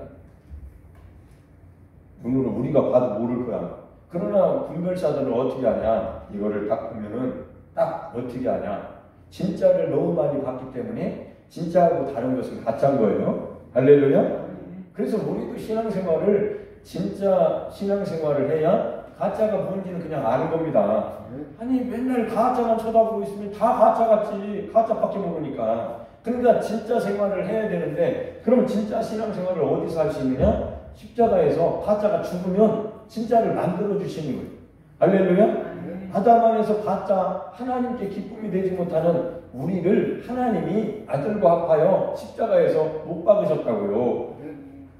눈으로 우리가 봐도 모를 거야. 그러나 분별사들은 어떻게 하냐? 이거를 딱 보면은 딱 어떻게 하냐? 진짜를 너무 많이 봤기 때문에 진짜하고 다른 것은 가짜인 거예요. 할렐루야. 그래서 우리도 신앙생활을 진짜 신앙생활을 해야 가짜가 뭔지는 그냥 아는 겁니다. 아니 맨날 가짜만 쳐다보고 있으면 다 가짜 같지. 가짜밖에 모르니까. 그러니까 진짜 생활을 해야 되는데 그러면 진짜 신앙생활을 어디서 할 수 있느냐? 십자가에서 가짜가 죽으면 진짜를 만들어 주시는 거예요. 할렐루야. 아담 안에서 가짜 하나님께 기쁨이 되지 못하는 우리를 하나님이 아들과 합하여 십자가에서 못 박으셨다고요.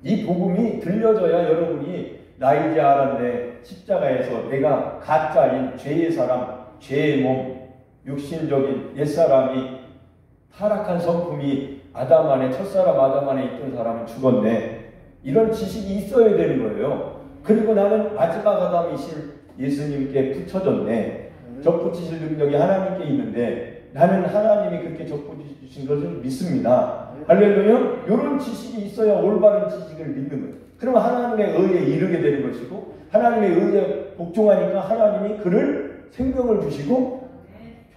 이 복음이 들려져야 여러분이 나 이제 알았네. 십자가에서 내가 가짜인 죄의 사람, 죄의 몸, 육신적인 옛사람이 타락한 성품이 아담 안에 첫사람 아담 안에 있던 사람은 죽었네. 이런 지식이 있어야 되는 거예요. 그리고 나는 마지막 아담이신 예수님께 붙여졌네. 접붙이실 능력이 하나님께 있는데 나는 하나님이 그렇게 접붙이신 것을 믿습니다. 할렐루야. 이런 지식이 있어야 올바른 지식을 믿는 거예요. 그러면 하나님의 의에 이르게 되는 것이고 하나님의 의에 복종하니까 하나님이 그를 생명을 주시고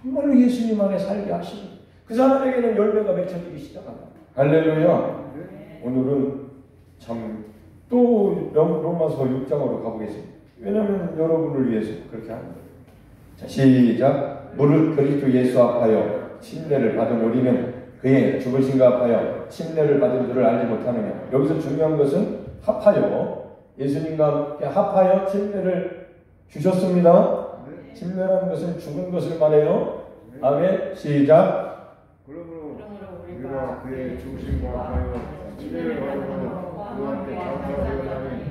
정말로 예수님 안에 살게 하시는 그 사람에게는 열매가 맺혀지기 시작합니다. 할렐루야. 오늘은 참 또 로마서 6장으로 가보겠습니다. 왜냐하면 여러분을 위해서 그렇게 하는 거예요. 자, 시작. 무릇 그리스도 예수 앞하여 침례를 받은 우리는 그의 죽으심과 합하여 침례를 받은 줄을 알지 못하느냐. 여기서 중요한 것은 합하여 예수님과 함께 합하여 침례를 주셨습니다. 침례라는 것은 죽은 것을 말해요. 아멘. 시작. 그러므로 우리가 그의 죽으심과 합하여 침례를 받으므로 그와 함께 장사되었나니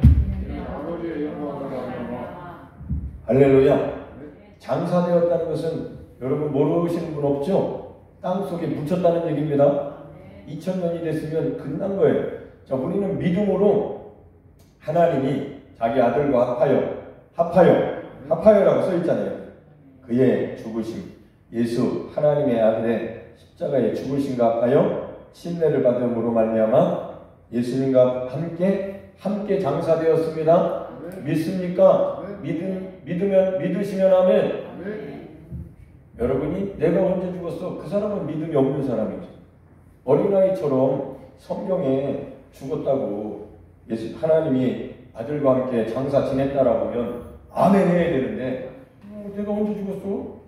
이는 아버지의 영광을 하나마. 할렐루야. 장사되었다는 것은 여러분 모르시는 분 없죠? 땅속에 묻혔다는 얘기입니다. 2000년이 됐으면 끝난 거예요. 자, 우리는 믿음으로 하나님이 자기 아들과 합하여라고 써있잖아요. 그의 죽으심, 예수 하나님의 아들의 십자가의 죽으심과 합하여 침례를 받음으로 말미암아 예수님과 함께 장사되었습니다. 믿습니까? 믿으시면 아멘. 여러분이 내가 언제 죽었어? 그 사람은 믿음이 없는 사람이죠. 어린아이처럼 성경에 죽었다고 하나님이 아들과 함께 장사 지냈다라고 하면 아멘 해야 되는데 내가 언제 죽었어?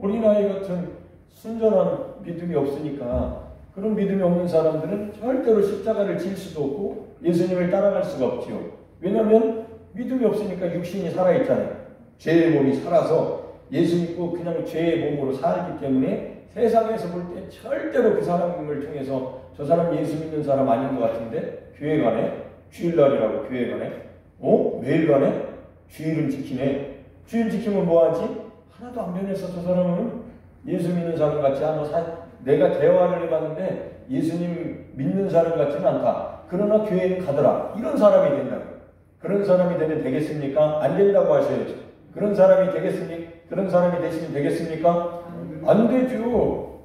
어린아이 같은 순전한 믿음이 없으니까 그런 믿음이 없는 사람들은 절대로 십자가를 질 수도 없고 예수님을 따라갈 수가 없지요. 왜냐하면 믿음이 없으니까 육신이 살아있잖아요. 죄의 몸이 살아서 예수 믿고 그냥 죄의 몸으로 살기 때문에 세상에서 볼 때 절대로 그 사람을 통해서 저 사람 예수 믿는 사람 아닌 것 같은데 교회 가네? 주일날이라고 교회 가네? 매일 가네? 주일은 지키네? 주일 지키면 뭐하지? 하나도 안 변해서 저 사람은 예수 믿는 사람 같지 않아. 내가 대화를 해봤는데 예수님 믿는 사람 같지는 않다. 그러나 교회는 가더라. 이런 사람이 된다고. 그런 사람이 되면 되겠습니까? 안 된다고 하셔야죠. 그런 사람이 되겠습니까? 그런 사람이 되시면 되겠습니까? 안 되죠.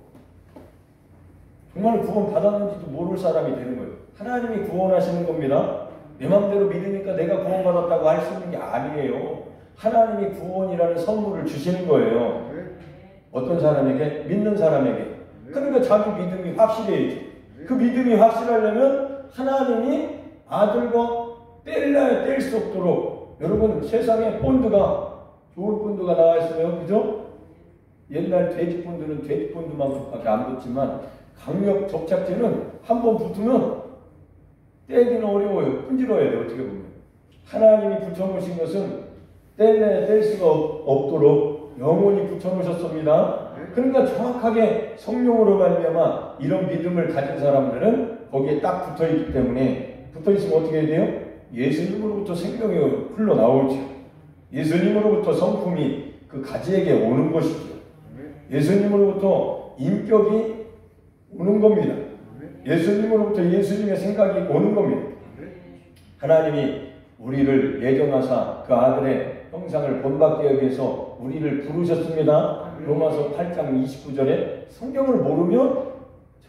정말 구원 받았는지도 모를 사람이 되는 거예요. 하나님이 구원하시는 겁니다. 내 마음대로 믿으니까 내가 구원받았다고 할 수 있는 게 아니에요. 하나님이 구원이라는 선물을 주시는 거예요. 어떤 사람에게? 믿는 사람에게. 그러니까 자기 믿음이 확실해야죠. 그 믿음이 확실하려면 하나님이 아들과 뗄래야 뗄 수 없도록 여러분 세상에 본드가 좋은 본드가 나와 있어요. 그죠? 옛날 돼지 본드는 돼지 본드만큼밖에 안 붙지만 강력 접착제는 한번 붙으면 떼기는 어려워요. 끈질어야 돼요. 어떻게 보면. 하나님이 붙여놓으신 것은 뗄래야 뗄 수가 없도록 영원히 붙여놓으셨습니다. 그러니까 정확하게 성령으로 말미암아 이런 믿음을 가진 사람들은 거기에 딱 붙어있기 때문에 붙어있으면 어떻게 해야 돼요? 예수님으로부터 생명이 흘러나오죠. 예수님으로부터 성품이 그 가지에게 오는 것이죠. 예수님으로부터 인격이 오는 겁니다. 예수님으로부터 예수님의 생각이 오는 겁니다. 하나님이 우리를 예정하사 그 아들의 형상을 본받게 하기 위해서 우리를 부르셨습니다. 로마서 8장 29절에 성경을 모르면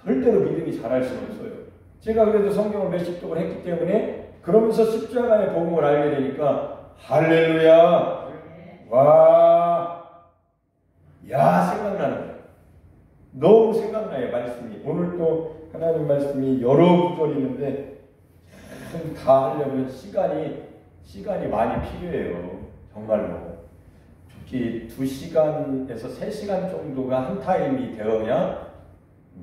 절대로 믿음이 자랄 수는 없어요. 제가 그래도 성경을 몇십 독을 했기 때문에 그러면서 십자가의 복음을 알게 되니까 할렐루야. 와. 야, 생각나는 거예요. 너무 생각나요, 말씀이. 오늘 또 하나님 말씀이 여러 구절이 있는데 다 하려면 시간이 많이 필요해요. 정말로. 특히 2시간에서 3시간 정도가 한 타임이 되어야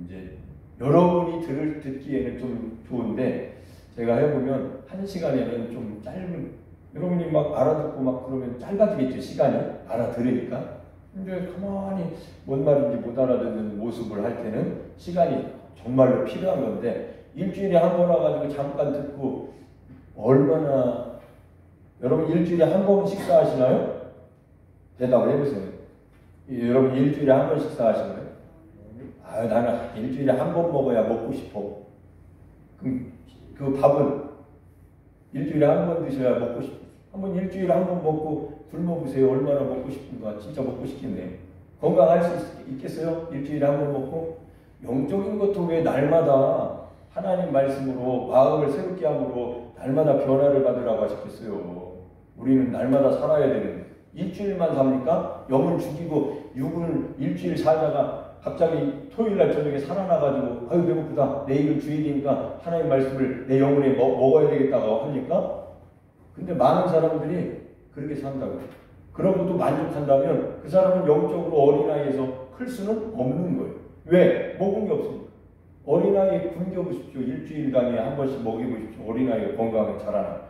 이제 여러분이 듣기에는 좀 좋은데 제가 해보면 1시간에는 좀 짧은 여러분이 막 알아듣고 막 그러면 짧아지겠죠. 시간이 알아들으니까. 근데 가만히 뭔 말인지 못 알아듣는 모습을 할 때는 시간이 정말로 필요한 건데 일주일에 한 번 와가지고 잠깐 듣고 얼마나 여러분 일주일에 한 번 식사하시나요? 대답을 해보세요. 여러분 일주일에 한 번 식사하시나요? 나는 일주일에 한 번 먹어야 먹고 싶어. 그럼 그 밥은 일주일에 한 번 드셔야 먹고 싶어. 한번 일주일에 한 번 먹고 굶어보세요. 얼마나 먹고 싶은가. 진짜 먹고 싶겠네. 건강할 수 있겠어요? 일주일에 한 번 먹고. 영적인 것도 왜 날마다 하나님 말씀으로 마음을 새롭게 함으로 날마다 변화를 받으라고 하셨겠어요. 우리는 날마다 살아야 되는데 일주일만 삽니까? 영을 죽이고 육은 일주일 살다가 갑자기 토요일날 저녁에 살아나가지고 아유 배고프다 내일은 주일이니까 하나님 말씀을 내 영혼에 먹어야 되겠다고 합니까? 근데 많은 사람들이 그렇게 산다고요. 그러고도 만족한다면 그 사람은 영적으로 어린아이에서 클 수는 없는 거예요. 왜? 먹은 게 없으니까. 어린아이 굶겨보십시오. 일주일간에 한 번씩 먹여보십시오. 어린아이가 건강하게 자라나.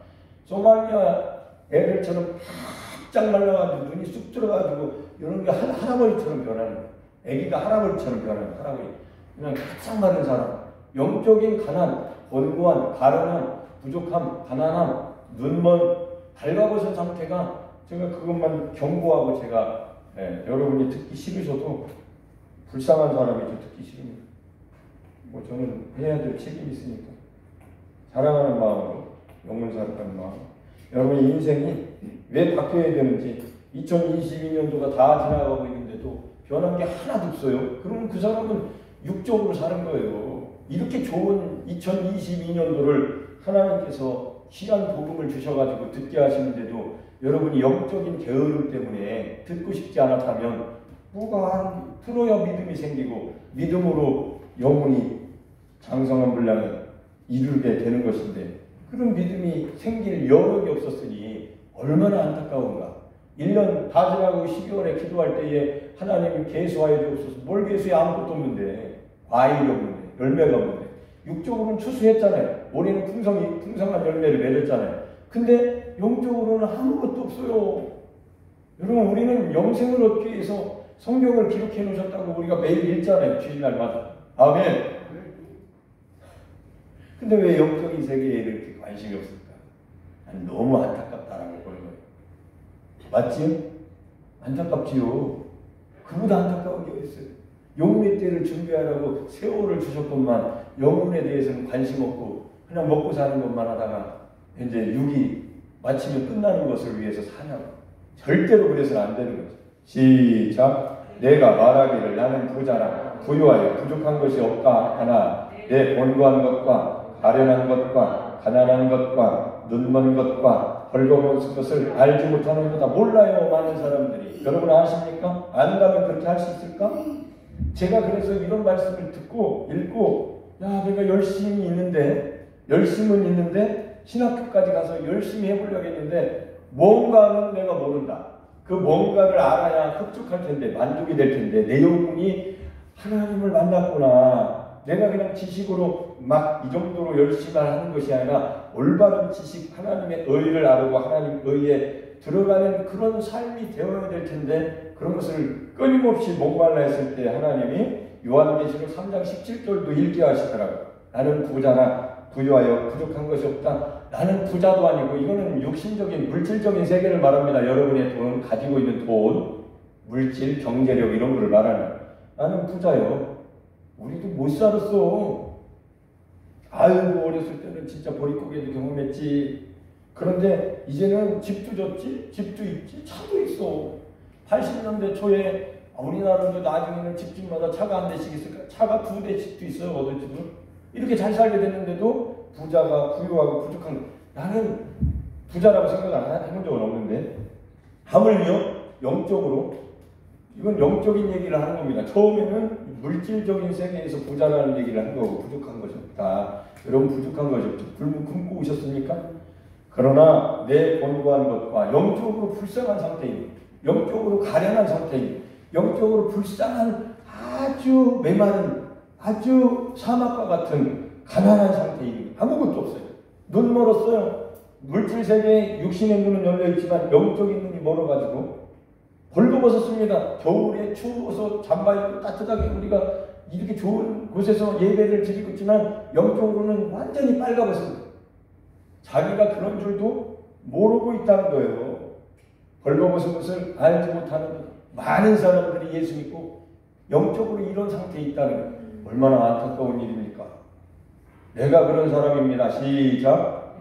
소말리아 애들처럼 쫙 말라가지고 눈이 쑥 들어가지고 이런 게 할아버지처럼 변하는 거예요. 애기가 할아버지처럼 변하는 할아버지. 그냥 가장 많은 사람. 영적인 가난, 권고한, 가련한, 부족함, 가난함, 눈먼, 밝아버린 상태가 제가 그것만 경고하고 제가 여러분이 듣기 싫으셔도 불쌍한 사람이 좀 듣기 싫습니다. 뭐 저는 해야 될 책임이 있으니까 사랑하는 마음으로 영문 사랑하는 마음. 여러분의 인생이 왜 바뀌어야 되는지 2022년도가 다 지나가고 있는데도 변한 게 하나도 없어요. 그러면 그 사람은 육적으로 사는 거예요. 이렇게 좋은 2022년도를 하나님께서 귀한 복음을 주셔가지고 듣게 하시는데도 여러분이 영적인 게으름 때문에 듣고 싶지 않았다면 뭐가 들어야 믿음이 생기고 믿음으로 영혼이 장성한 분량을 이루게 되는 것인데 그런 믿음이 생길 여력이 없었으니 얼마나 안타까운가. 1년 다 지나고 12월에 기도할 때에 하나님 계수하여 주옵소서. 뭘 계수해? 아무것도 없는데 과일이 없는데 열매가 없는데 육적으로는 추수했잖아요. 올해는 풍성한 열매를 맺었잖아요. 근데 영적으로는 아무것도 없어요. 여러분 우리는 영생을 얻기 위해서 성경을 기록해 놓으셨다고 우리가 매일 읽잖아요. 주일날마다. 아멘. 근데 왜 영적인 세계에 이렇게 관심이 없을까? 나는 너무 안타깝다라고 보는 거예요. 맞지요? 안타깝지요. 그보다 안타까운 게 어딨어요? 영혼의 때를 준비하라고 세월을 주셨건만 영혼에 대해서는 관심 없고 그냥 먹고 사는 것만 하다가 이제 육이 마치면 끝나는 것을 위해서 사냐고. 절대로 그래서는 안 되는 거죠. 시작. 내가 말하기를 나는 부자라 부유하여 부족한 것이 없다 하나 내 권고한 것과 가련한 것과 가난한 것과 눈먼 것과 벌거벗은 것을 알지 못하는 거다. 몰라요 많은 사람들이. 여러분 아십니까? 안다면 그렇게 할 수 있을까? 제가 그래서 이런 말씀을 듣고 읽고 야 내가 열심히 열심은 있는데 신학교까지 가서 열심히 해보려고 했는데 뭔가는 내가 모른다. 그 뭔가를 알아야 흡족할 텐데 만족이 될 텐데 내 영혼이 하나님을 만났구나. 내가 그냥 지식으로 막 이 정도로 열심히 하는 것이 아니라 올바른 지식, 하나님의 의를 알고 하나님 의에 들어가는 그런 삶이 되어야 될 텐데 그런 것을 끊임없이 목말라 했을 때 하나님이 요한계시록 3장 17절도 읽게 하시더라고요. 나는 부자나 부유하여 부족한 것이 없다. 나는 부자도 아니고 이거는 육신적인 물질적인 세계를 말합니다. 여러분의 돈, 가지고 있는 돈, 물질, 경제력 이런 거를 말하는 나는 부자요. 우리도 못 살았어. 아이고 어렸을 때는 진짜 보릿고개도 경험했지. 그런데 이제는 집도 졌지, 집도 있지, 차도 있어. 80년대 초에 우리나라도 나중에는 집집마다 차가 한 대씩 있을까? 차가 2대씩도 있어요. 어떤 집은. 이렇게 잘 살게 됐는데도 부자가 부유하고 부족한 거. 나는 부자라고 생각을 해본 적은 없는데 하물며 영적으로 이건 영적인 얘기를 하는 겁니다. 처음에는 물질적인 세계에서 부자라는 얘기를 하는 거고 부족한 것이 없다. 여러분 부족한 것이 없죠. 굶고 굶고 오셨습니까? 그러나 내 권고한 것과 영적으로 불쌍한 상태인, 영적으로 가련한 상태인, 영적으로 불쌍한 아주 메마른, 아주 사막과 같은 가난한 상태인 아무것도 없어요. 눈 멀었어요. 물질 세계에 육신의 눈은 열려있지만 영적인 눈이 멀어가지고 벌거벗었습니다. 겨울에 추워서 잠바 입고 따뜻하게 우리가 이렇게 좋은 곳에서 예배를 드리고 있지만 영적으로는 완전히 빨가벗은 자기가 그런 줄도 모르고 있다는 거예요. 벌거벗은 것을 알지 못하는 많은 사람들이 예수 믿고 영적으로 이런 상태에 있다는 거예요. 얼마나 안타까운 일입니까? 내가 그런 사람입니다. 시작.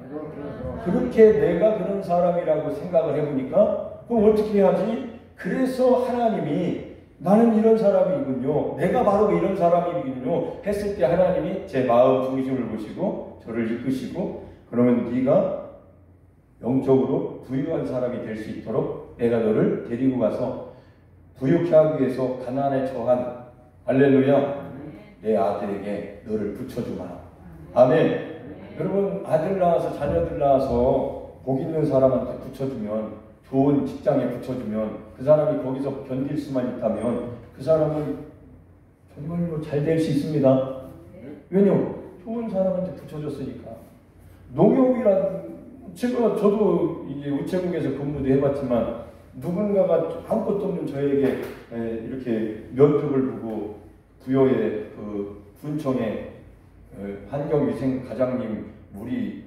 그렇게 내가 그런 사람이라고 생각을 해보니까 그럼 어떻게 해야지? 그래서 하나님이 나는 이런 사람이군요. 내가 바로 이런 사람이군요. 했을 때 하나님이 제 마음 중심을 보시고 저를 이끄시고 그러면 네가 영적으로 부유한 사람이 될 수 있도록 내가 너를 데리고 가서 부유케 하기 위해서 가난에 처한 할렐루야 내 아들에게 너를 붙여주마. 아멘. 여러분 아들 낳아서 자녀들 낳아서 복 있는 사람한테 붙여주면, 좋은 직장에 붙여주면, 그 사람이 거기서 견딜 수만 있다면 그 사람은 정말로 잘 될 수 있습니다. 왜냐면 좋은 사람한테 붙여줬으니까. 농협이라는, 저도 이제 우체국에서 근무도 해봤지만 누군가가 아무것도 없는 저에게 이렇게 면접을 보고 부여의 그 군청의 환경위생 과장님, 우리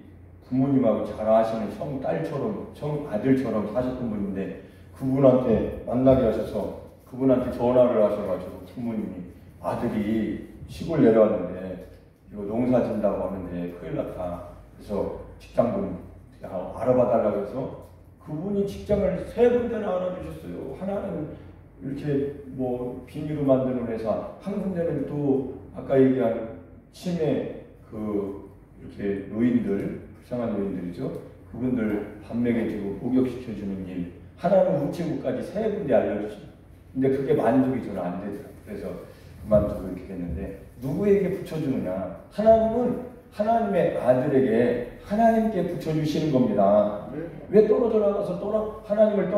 부모님하고 잘 아시는 형 딸처럼, 형 아들처럼 사셨던 분인데 그분한테 만나게 하셔서 그분한테 전화를 하셔가지고 부모님이 아들이 시골 내려왔는데 이거 농사 짓는다고 하는데 큰일 났다. 그래서 직장 좀 알아봐 달라고 해서 그분이 직장을 3군데나 알아주셨어요. 하나는 이렇게 뭐 비닐로 만드는 회사, 한 군데는 또 아까 얘기한 치매 이렇게 노인들, 불쌍한 노인들이죠. 그분들 밥 먹여주고 목욕시켜주는 일, 하나는 우체국까지 3군데 알려주시고, 근데 그게 만족이 저는 안 되더라고요. 그래서 그만두고 이렇게 됐는데, 누구에게 붙여주느냐? 하나님은 하나님의 아들에게 하나님께 붙여주시는 겁니다. 왜 떨어져 나가서 하나님을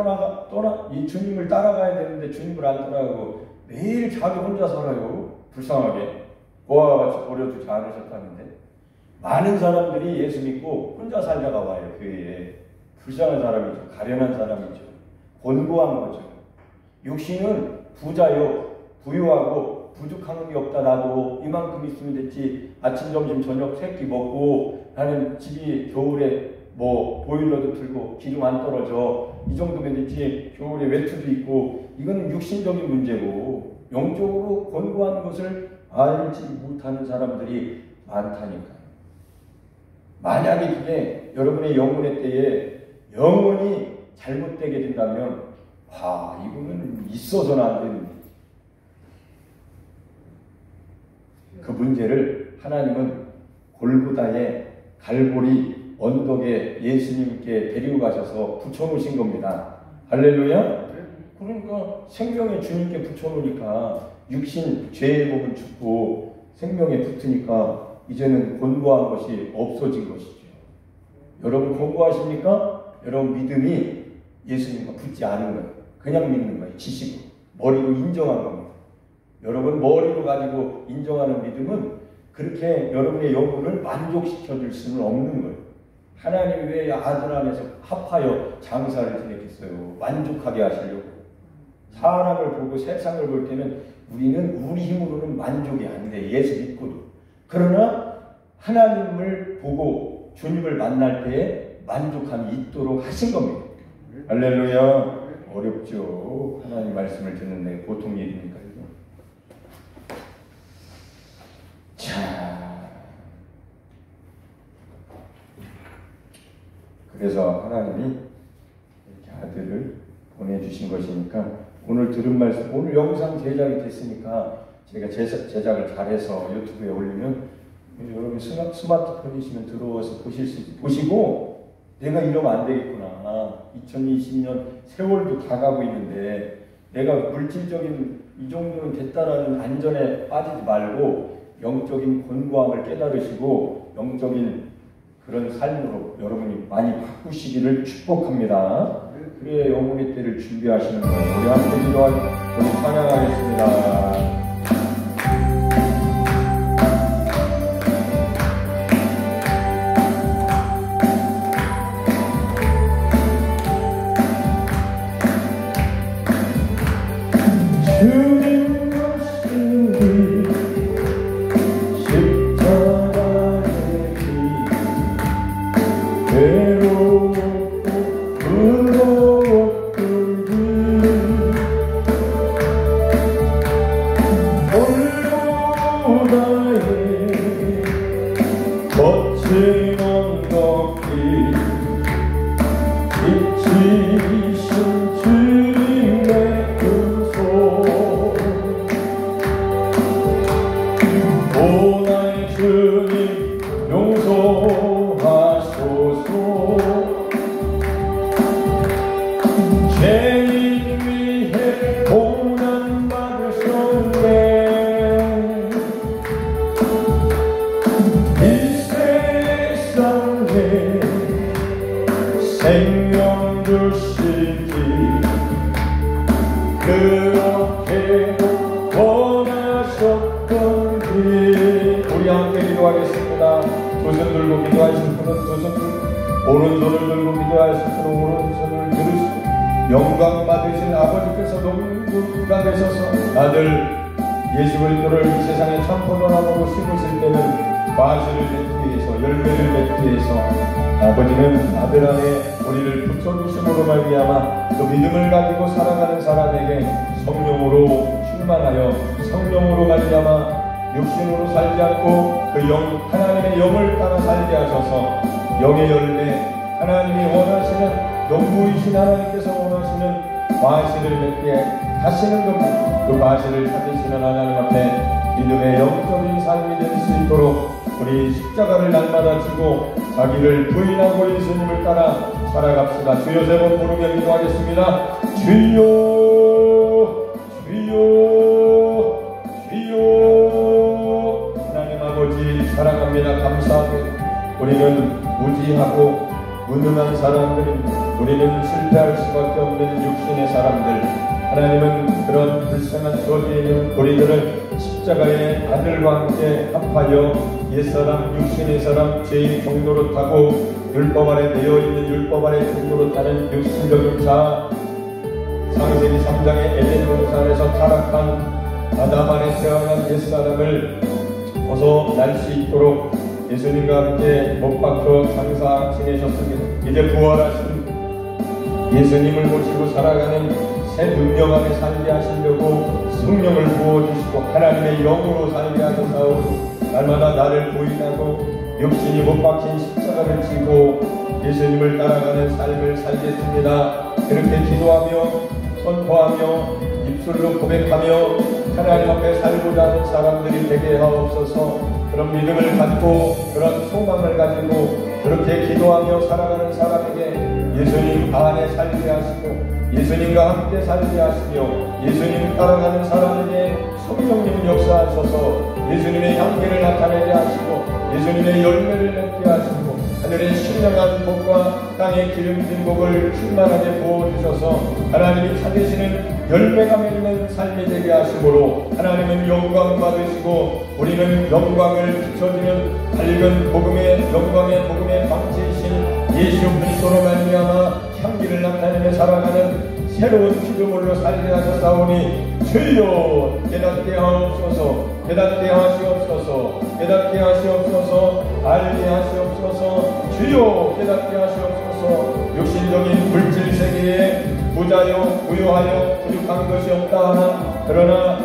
이 주님을 따라가야 되는데 주님을 안 따라가고 매일 자기 혼자 살아요. 불쌍하게. 고아와 같이 버려두지 않으셨다는데. 많은 사람들이 예수 믿고 혼자 살다가 와요. 교회에. 불쌍한 사람이죠. 가련한 사람이죠. 곤고한 거죠. 육신은 부자요. 부유하고 부족한 게 없다. 나도 이만큼 있으면 됐지. 아침, 점심, 저녁 3끼 먹고 나는 집이 겨울에 뭐 보일러도 틀고 기름 안 떨어져. 이 정도면 됐지. 겨울에 외투도 있고. 이거는 육신적인 문제고 영적으로 곤고한 것을 알지 못하는 사람들이 많다니까요. 만약에 그게 여러분의 영혼의 때에 영혼이 잘못되게 된다면 이거는 있어서는 안 되는 일이에요. 그 문제를 하나님은 골고다의 갈보리 언덕에 예수님께 데리고 가셔서 붙여놓으신 겁니다. 할렐루야? 그러니까 생명의 주님께 붙여놓으니까 육신 죄의 몸은 죽고 생명에 붙으니까 이제는 곤고한 것이 없어진 것이죠. 여러분 곤고하십니까? 여러분 믿음이 예수님과 붙지 않은 거예요. 그냥 믿는 거예요. 지식으로. 머리로 인정한 겁니다. 여러분 머리로 가지고 인정하는 믿음은 그렇게 여러분의 영혼을 만족시켜 줄 수는 없는 거예요. 하나님이 왜 아들 안에서 합하여 장사를 지냈겠어요? 만족하게 하시려고. 사람을 보고 세상을 볼 때는 우리는 우리 힘으로는 만족이 안 돼. 예수 믿고도. 그러나 하나님을 보고 주님을 만날 때에 만족함이 있도록 하신 겁니다. 할렐루야. 어렵죠. 하나님 말씀을 듣는데 보통 일이니까요. 자, 그래서 하나님이 이렇게 아들을 보내주신 것이니까 오늘 들은 말씀, 오늘 영상 제작이 됐으니까 제가 제작을 잘해서 유튜브에 올리면 여러분 스마트폰이시면 들어와서 보시고 내가 이러면 안 되겠구나. 2020년 세월도 다 가고 있는데 내가 물질적인 이 정도는 됐다라는 안전에 빠지지 말고 영적인 곤고함을 깨달으시고 영적인 그런 삶으로 여러분이 많이 바꾸시기를 축복합니다. 그래야 영혼의 때를 준비하시는 거예요. 우리 함께 기도하고 우리 찬양하겠습니다. 기도하겠습니다. 두 손 들고 기도하실 분은 두 손 들고, 오른손을 들고 기도하실 분은 오른손을 들으시고, 영광 받으신 아버지께서 농부가 되셔서 아들 예수 그리스도를 이 세상에 참포도나무로 심으실 때는 과실을 맺기 위해서, 열매를 맺기 위해서 아버지는 아들 안에 우리를 붙여주심으로 말미암아 그 믿음을 가지고 살아가는 사람에게 성령으로 충만하여 성령으로 말미암아 육신으로 살지 않고 그 하나님의 영을 따라 살게 하셔서 영의 열매, 하나님이 원하시는 농부이신 하나님께서 원하시는 과실을 맺게 하시는 겁니다. 그 과실을 찾으시는 하나님 앞에 믿음의 영적인 삶이 될 수 있도록 우리 십자가를 날마다 지고 자기를 부인하고 예수님을 따라 살아갑시다. 주여 세 번 부르며 기도하겠습니다. 주여 주여 주여. 하나님 아버지 사랑합니다. 감사하게 우리는 무지하고 무능한 사람들입니다. 우리는 실패할 수밖에 없는 육신의 사람들. 하나님은 그런 불쌍한 처지에 있는 우리들을 십자가의 아들과 함께 합하여 옛사람, 육신의 사람, 죄의 경로로 타고 율법 아래 되어있는 율법 아래 경로로 타는 육신적인 자, 창세기 3장의 에덴 동산에서 타락한 아담 안에 태어난 옛사람을 벗어날 수 있도록 예수님과 함께 못 박혀 장사 지내셨습니다. 이제 부활하신 예수님을 모시고 살아가는 새 능력 안에 살게 하시려고 성령을 부어주시고 하나님의 영으로 살게 하셔서 날마다 나를 부인하고 육신이 못 박힌 십자가를 지고 예수님을 따라가는 삶을 살겠습니다. 그렇게 기도하며 선포하며 입술로 고백하며 하나님 앞에 살고자 하는 사람들이 되게 하옵소서. 그런 믿음을 갖고 그런 소망을 가지고 그렇게 기도하며 살아가는 사람에게 예수님 안에 살게 하시고 예수님과 함께 살게 하시며 예수님 따라가는 사람에게 성령님 역사하셔서 예수님의 향기를 나타내게 하시고 예수님의 열매를 맺게 하시고 하늘의 신령한 복과 땅의 기름진 복을 충만하게 부어주셔서 하나님이 찾으시는 열매가 맺는 삶이 되게 하심으로 하나님은 영광 받으시고 우리는 영광을 비춰주는 밝은 복음의 영광의 복음의 방치이신 예수 그리스도로 말미암아 향기를 나타내며 살아가는 새로운 피조물로 살게 하셨사오니 주여 깨닫게 하옵소서. 깨닫게 하시옵소서. 깨닫게 하시옵소서. 알게 하시옵소서. 주여 깨닫게 하시옵소서. 육신적인 물질 세계에 부자요 부유하여 부족한 것이 없다 하나 그러나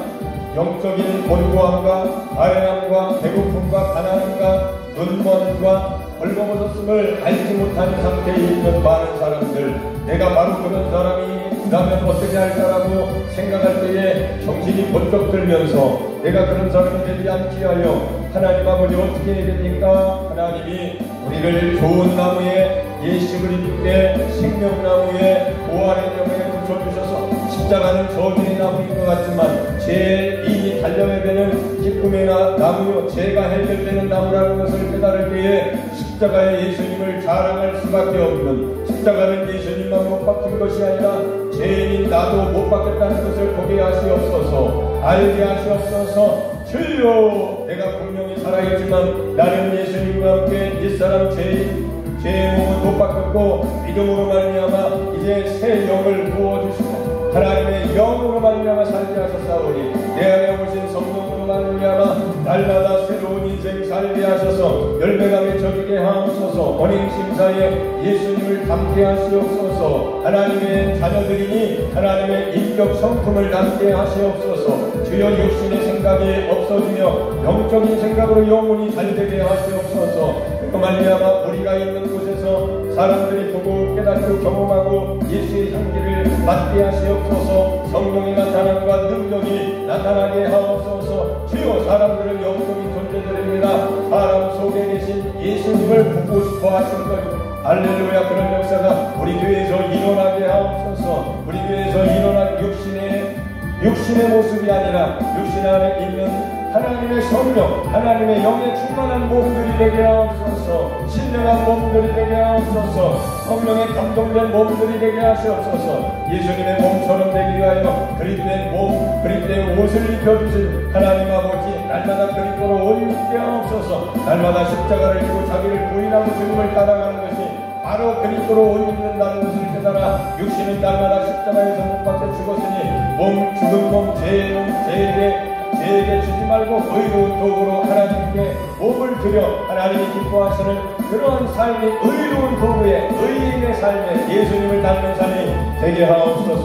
영적인 곤고함과 아련함과 배고픔과 가난함과 눈먼과 벌거벗었음을 알지 못하는 상태에 있는 많은 사람들, 내가 바로 그런 사람이라면 어떻게 할까라고 생각할 때에 정신이 번쩍 들면서 내가 그런 사람이 되지 않게 하여 하나님 아버지 어떻게 해야 됩니까? 하나님이 우리를 좋은 나무에 예수 그리스도의 생명나무에 부활의 나무에 붙여주셔서 십자가는 저주의 나무인 것 같지만 죄인이 달려야 되는 기쁨의 나무요 죄가 해결되는 나무라는 것을 깨달을 때에 십자가의 예수님을 자랑할 수밖에 없는 십자가는 예수님만 못 박힌 것이 아니라 죄인인 나도 못 박혔다는 것을 보게 하시옵소서. 알게 하시옵소서. 주여 내가 분명히 살아있지만 나는 예수님과 함께 옛사람 죄의 몸은 못 박혔고 믿음으로 말미암아 이제 새 영을 부어주시고 하나님의 영으로 말미암아 살게 하셨사오니 내 안에 오신 성령으로 말미암아 날마다 새로운 인생 살게 하셔서 열매가 맺혀지게 하옵소서. 언행 심사에 예수님을 담게 하시옵소서. 하나님의 자녀들이니 하나님의 인격 성품을 담게 하시옵소서. 주여 육신의 생각이 없어지며 영적인 생각으로 영혼이 잘되게 하시옵소서. 그 말미암아 우리가 있는 곳에서 사람들이 보고 깨닫고 경험하고 예수의 향기를 맡게 하시옵소서. 성령의 나타남과 능력이 나타나게 하옵소서. 주여 사람들은 영적인 존재들입니다. 사람 속에 계신 예수님을 보고 싶어 하시는 것 할렐루야. 그런 역사가 우리 교회에서 일어나게 하옵소서. 우리 교회에서 일어난 육신의 모습이 아니라 육신 안에 있는 하나님의 성령, 하나님의 영에 충만한 몸들이 되게 하옵소서. 신령한 몸들이 되게 하옵소서. 성령에 감동된 몸들이 되게 하시옵소서. 예수님의 몸처럼 되기 위하여 그리스도의 옷을 입혀주신 하나님 아버지 날마다 그리스도로 옷 있게 하옵소서. 날마다 십자가를 지고 자기를 부인하고 주님을 따라가는 것이 바로 그리스도로 옷 입는다는 것을 깨달아 육신은 날마다 십자가에서 못 박혀 죽었으니 죽은 몸 죄에게 주지 말고 의로운 도구로 하나님께 몸을 드려 하나님이 기뻐하시는 그러한 삶이 의로운 도구의 의인의 삶에 예수님을 닮는 삶이 되게 하옵소서.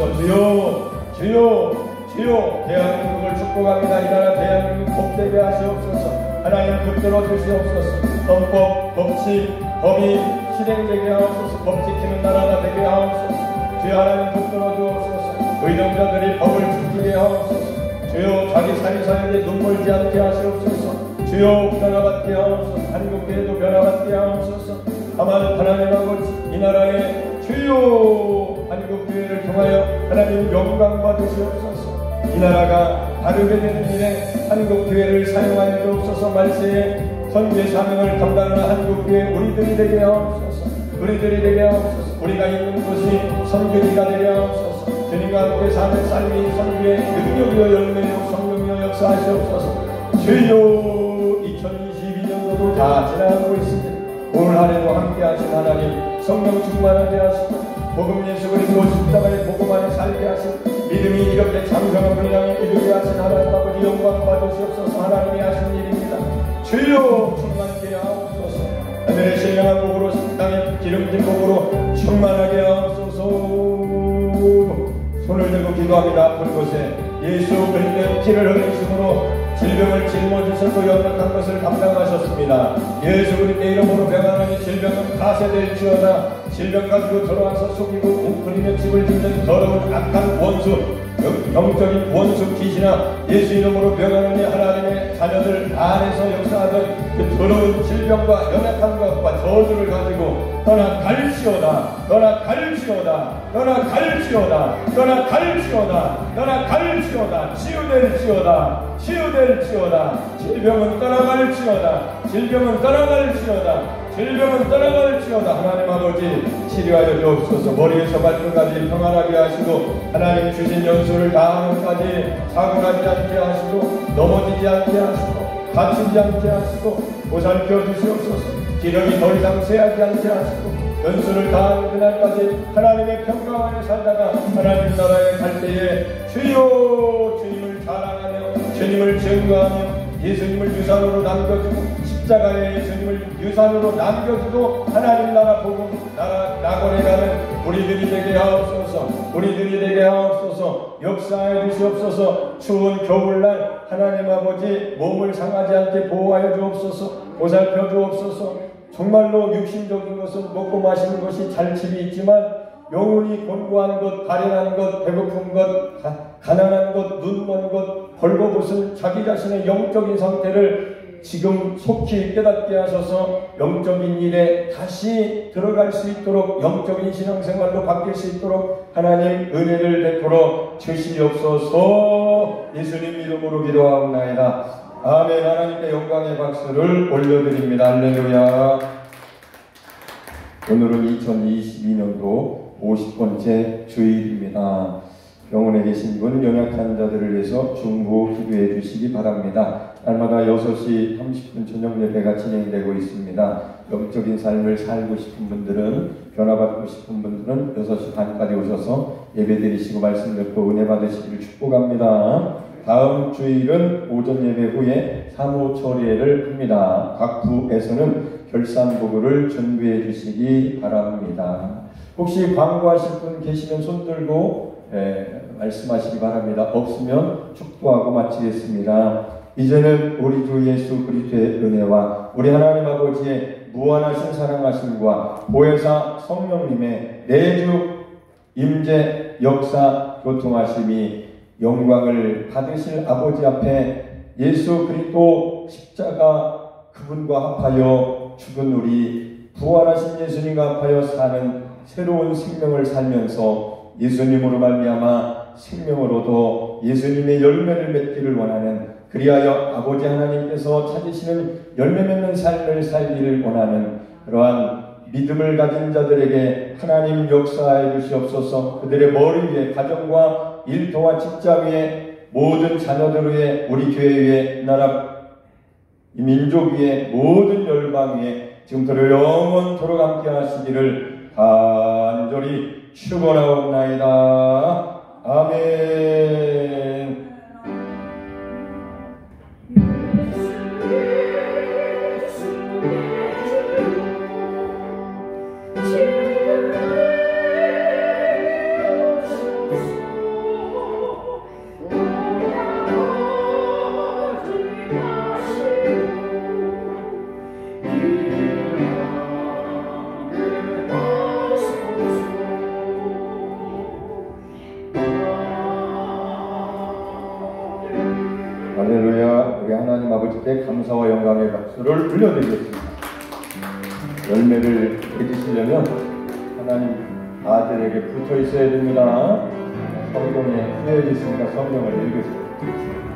주여 대한민국을 축복합니다. 이 나라 대한민국 복되게 하시옵소서. 하나님 붙들어 주시옵소서. 헌법, 법칙, 법이 실행되게 하옵소서. 법 지키는 나라가 되게 하옵소서. 주여 하나님 붙들어 주옵소서. 의정자들이 법을 지키게 하옵소서. 주여 자기 사리사에게 눈물지 않게 하시옵소서. 주여 변화받게 하옵소서. 한국교회도 변화받게 하옵소서. 다만 하나님 아버지 이 나라의 주여 한국교회를 통하여 하나님 영광 받으시옵소서. 이 나라가 다르게 되는 일에 한국교회를 사용하여 주옵소서. 말세에 선교 사명을 감당하는 한국교회 우리들이 되게 하옵소서. 우리들이 되게 하옵소서. 우리가 있는 곳이 선교지가 되게 하옵소서. 주님과 함께 사는 삶이 선교의 능력이요 열매요 성령이요 역사하시옵소서. 주여 2022년도도 다 지나가고 있습니다. 오늘 하루도 함께 하신 하나님 성령 충만하게 하시고 복음 예수 그리스도 십자가의 복음 안에 살게 하시고 믿음이 이렇게 장성한 분량에 이르게 하신 하나님 아버지 영광 받으시옵소서. 하나님이 하신 일입니다. 주여 충만케 하옵소서. 하늘의 신령한 복으로 땅의 기름진 복으로 충만하게 하옵소서. 손을 들고 기도합니다. 아픈 곳에 예수 그리스도의 피를 흘리심으로 질병을 짊어지셨고 연약한 것을 감당하셨습니다. 예수 그리스도의 이름으로 병하나니 질병은 가세될지어다. 질병 가지고 들어와서 속이고 웅크리며 집을 짓는 더러운 악한 원수 영적인 원수 귀신아 예수 이름으로 병하나니 하나님의 자녀들 안에서 역사하던 그 더러운 질병과 연약한 것과 저주를 가지고 떠나갈지어다. 떠나갈지어다. 떠나갈지어다. 떠나갈지어다. 떠나갈지어다. 치유될지어다. 치유될지어다. 질병은 떠나갈지어다. 질병은 떠나갈지어다. 질병은 떠나갈지어다. 하나님 아버지 치료하여 주옵소서. 머리에서 발끝까지 평안하게 하시고 하나님 주신 연수를 다하는까지 사고나지 않게 하시고 넘어지지 않게 하시고 다치지 않게 하시고 보살펴 주시옵소서. 기력이 더 이상 쇠하지 않게 하시고 연수를 다하는 그날까지 하나님의 평강 안에 살다가 하나님 나라에 갈 때에 주여 주님을 자랑하며 주님을 증거하며 예수님을 유산으로 남겨주고 십자가에 예수님을 유산으로 남겨주고 하나님 나라 복음 나라 낙원에 가는 우리들이 되게 하옵소서. 우리들이 되게 하옵소서. 역사해 주시옵소서. 추운 겨울날 하나님 아버지 몸을 상하지 않게 보호하여 주옵소서. 보살펴 주옵소서. 정말로 육신적인 것은 먹고 마시는 것이 잘집이 있지만 영혼이 곤고한 것, 가련한 것, 배고픈 것, 가난한 것, 눈먼 것, 벌거벗은 자기 자신의 영적인 상태를 지금 속히 깨닫게 하셔서 영적인 일에 다시 들어갈 수 있도록 영적인 신앙생활로 바뀔 수 있도록 하나님 은혜를 베풀어 주시옵소서. 예수님 이름으로 기도하옵나이다. 아멘. 하나님께 영광의 박수를 올려드립니다. 할렐루야. 오늘은 2022년도 50번째 주일입니다. 병원에 계신 분 연약한 자들을 위해서 중보 기도해 주시기 바랍니다. 날마다 6시 30분 저녁 예배가 진행되고 있습니다. 영적인 삶을 살고 싶은 분들은 변화받고 싶은 분들은 6시 반까지 오셔서 예배 드리시고 말씀 듣고 은혜 받으시기를 축복합니다. 다음 주일은 오전 예배 후에 사무처리를 합니다. 각 부에서는 결산보고를 준비해 주시기 바랍니다. 혹시 광고하실 분 계시면 손 들고 말씀하시기 바랍니다. 없으면 축도하고 마치겠습니다. 이제는 우리 주 예수 그리스도의 은혜와 우리 하나님 아버지의 무한하신 사랑하심과 보혜사 성령님의 내주 임재 역사 교통하심이 영광을 받으실 아버지 앞에 예수 그리스도 십자가 그분과 합하여 죽은 우리 부활하신 예수님과 합하여 사는 새로운 생명을 살면서 예수님으로 말미암아 생명으로도 예수님의 열매를 맺기를 원하는 그리하여 아버지 하나님께서 찾으시는 열매 맺는 삶을 살기를 원하는 그러한 믿음을 가진 자들에게 하나님 역사해 주시옵소서. 그들의 머리 위에 가정과 일터와 직장 위에 모든 자녀들 위에 우리 교회 위에 나라 이 민족 위에 모든 열방 위에 지금부터 영원토록 함께 하시기를 간절히 축원하옵나이다. 아멘. 할렐루야. 우리 하나님 아버지께 감사와 영광의 박수를 올려드리겠습니다. 열매를 맺으시려면 하나님 아들에게 붙어 있어야 됩니다. 성경에 쓰여 있으니까 성경을 읽으세요.